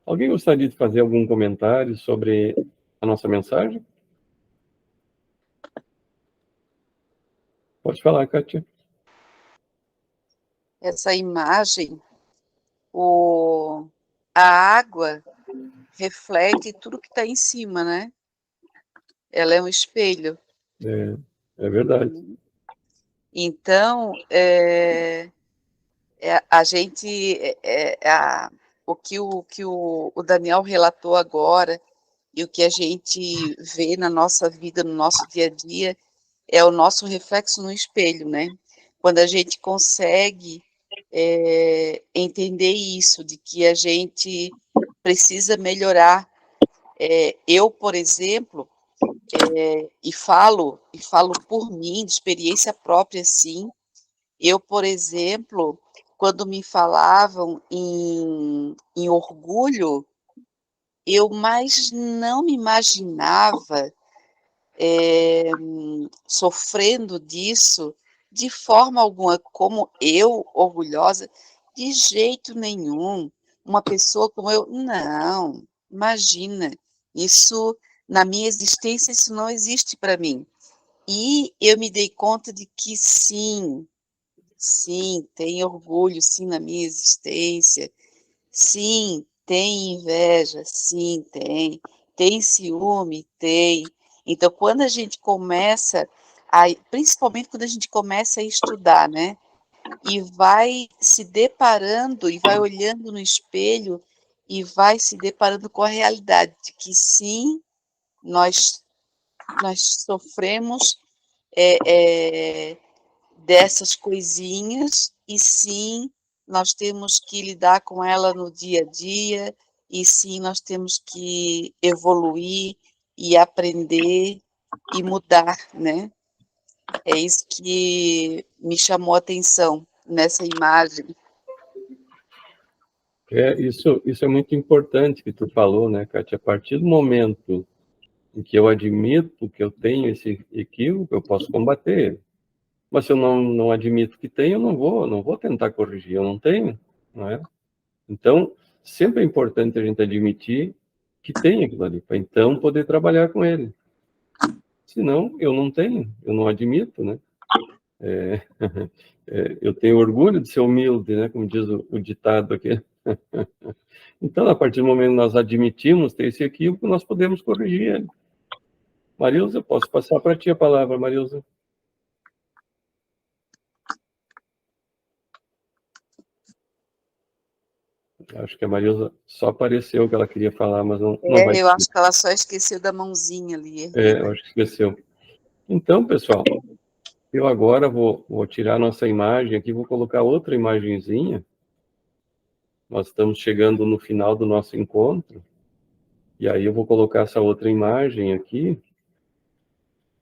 Alguém gostaria de fazer algum comentário sobre a nossa mensagem? Pode falar, Kátia. Essa imagem, a água reflete tudo que está em cima, né? Ela é um espelho. É verdade. Então, a gente, o que o Daniel relatou agora e o que a gente vê na nossa vida, no nosso dia a dia, é o nosso reflexo no espelho, né? Quando a gente consegue entender isso, de que a gente precisa melhorar. Eu, por exemplo, e falo por mim, de experiência própria, sim. Eu, por exemplo, quando me falavam em orgulho, eu mais não me imaginava sofrendo disso de forma alguma, como eu, orgulhosa, de jeito nenhum. Uma pessoa como eu, não, imagina, isso, na minha existência, isso não existe para mim. E eu me dei conta de que sim, tem orgulho, sim, na minha existência, sim, tem inveja, sim, tem ciúme, tem. Então, quando a gente começa, principalmente quando a gente começa a estudar, né, e vai se deparando, e vai olhando no espelho, e vai se deparando com a realidade de que, sim, nós sofremos dessas coisinhas, e sim, nós temos que lidar com ela no dia a dia, e sim, nós temos que evoluir e aprender e mudar, né? É isso que me chamou a atenção nessa imagem. Isso é muito importante que tu falou, né, Kátia? A partir do momento em que eu admito que eu tenho esse equívoco, eu posso combater ele. Mas se eu não admito que tenho, eu não vou tentar corrigir, eu não tenho, não é? Então, sempre é importante a gente admitir que tem aquilo ali, para então poder trabalhar com ele. Senão, eu não tenho, eu não admito, né? Eu tenho orgulho de ser humilde, né? Como diz o ditado aqui. Então, a partir do momento que nós admitimos ter esse equívoco, nós podemos corrigir ele. Marilza, posso passar para ti a palavra, Marilza? Acho que a Marilza só apareceu que ela queria falar, mas não vai. Eu acho que ela só esqueceu da mãozinha ali. Eu acho que esqueceu. Então, pessoal, eu agora vou tirar a nossa imagem aqui, vou colocar outra imagenzinha. Nós estamos chegando no final do nosso encontro, e aí eu vou colocar essa outra imagem aqui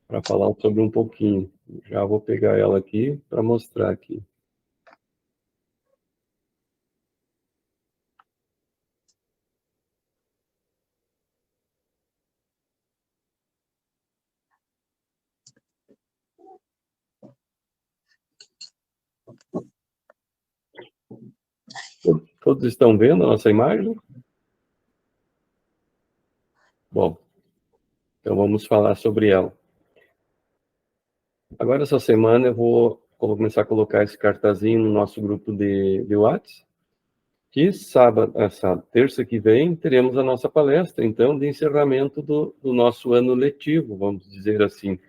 para falar sobre um pouquinho. Já vou pegar ela aqui para mostrar aqui. Todos estão vendo a nossa imagem? Bom, então vamos falar sobre ela. Agora, essa semana, eu vou começar a colocar esse cartazinho no nosso grupo de WhatsApp, que essa terça que vem, teremos a nossa palestra, então, de encerramento do nosso ano letivo, vamos dizer assim.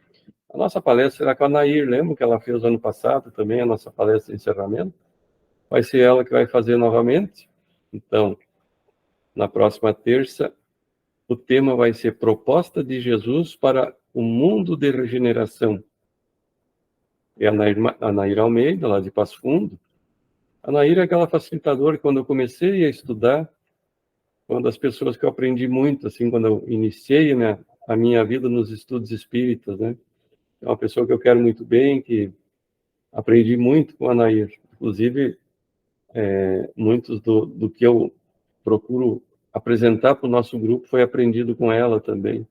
A nossa palestra será com a Nair, lembra que ela fez ano passado também, a nossa palestra de encerramento? Vai ser ela que vai fazer novamente. Então, na próxima terça, o tema vai ser Proposta de Jesus para o Mundo de Regeneração. É a Naira Almeida, lá de Passo Fundo. A Naira é aquela facilitadora que, quando eu comecei a estudar, uma das pessoas que eu aprendi muito, assim, quando eu iniciei a minha vida nos estudos espíritas, né? É uma pessoa que eu quero muito bem, que aprendi muito com a Naira. Inclusive, muitos do que eu procuro apresentar para o nosso grupo foi aprendido com ela também.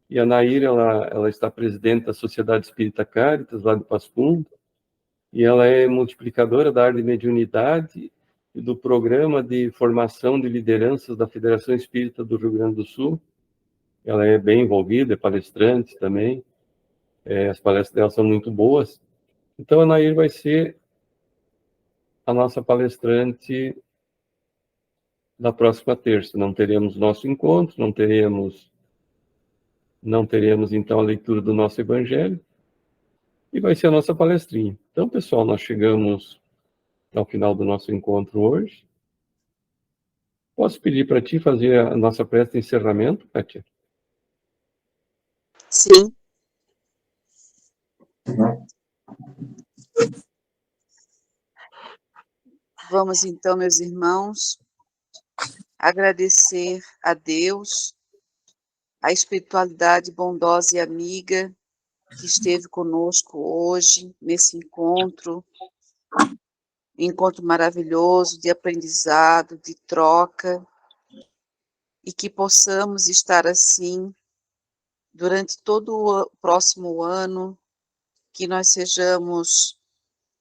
E a Naira, ela está presidente da Sociedade Espírita Caritas, lá de Passo Fundo, e ela é multiplicadora da área de mediunidade e do programa de formação de lideranças da Federação Espírita do Rio Grande do Sul. Ela é bem envolvida, é palestrante também. As palestras dela são muito boas. Então, a Nair vai ser a nossa palestrante da próxima terça. Não teremos nosso encontro, não teremos, então, a leitura do nosso Evangelho, e vai ser a nossa palestrinha. Então, pessoal, nós chegamos ao final do nosso encontro hoje. Posso pedir para ti fazer a nossa prece de encerramento, Kátia? Sim. Vamos então, meus irmãos, agradecer a Deus, a espiritualidade bondosa e amiga que esteve conosco hoje, nesse encontro maravilhoso de aprendizado, de troca, e que possamos estar assim durante todo o próximo ano, que nós sejamos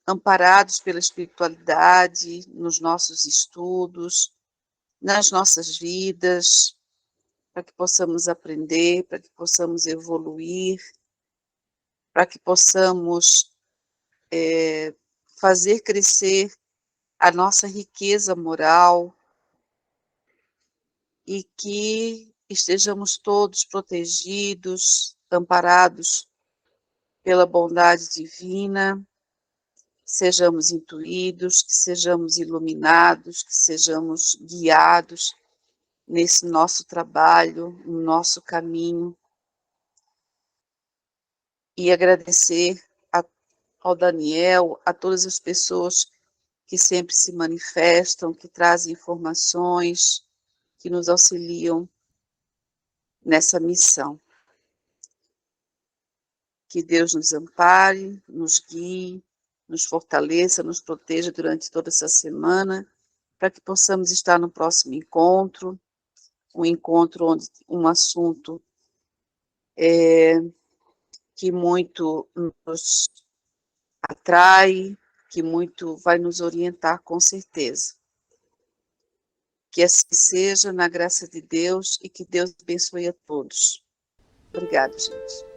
amparados pela espiritualidade nos nossos estudos, nas nossas vidas, para que possamos aprender, para que possamos evoluir, para que possamos fazer crescer a nossa riqueza moral e que estejamos todos protegidos, amparados pela bondade divina, sejamos intuídos, que sejamos iluminados, que sejamos guiados nesse nosso trabalho, no nosso caminho, e agradecer ao Daniel, a todas as pessoas que sempre se manifestam, que trazem informações, que nos auxiliam nessa missão. Que Deus nos ampare, nos guie, nos fortaleça, nos proteja durante toda essa semana, para que possamos estar no próximo encontro, um encontro onde um assunto que muito nos atrai, que muito vai nos orientar com certeza. Que assim seja, na graça de Deus, e que Deus abençoe a todos. Obrigada, gente.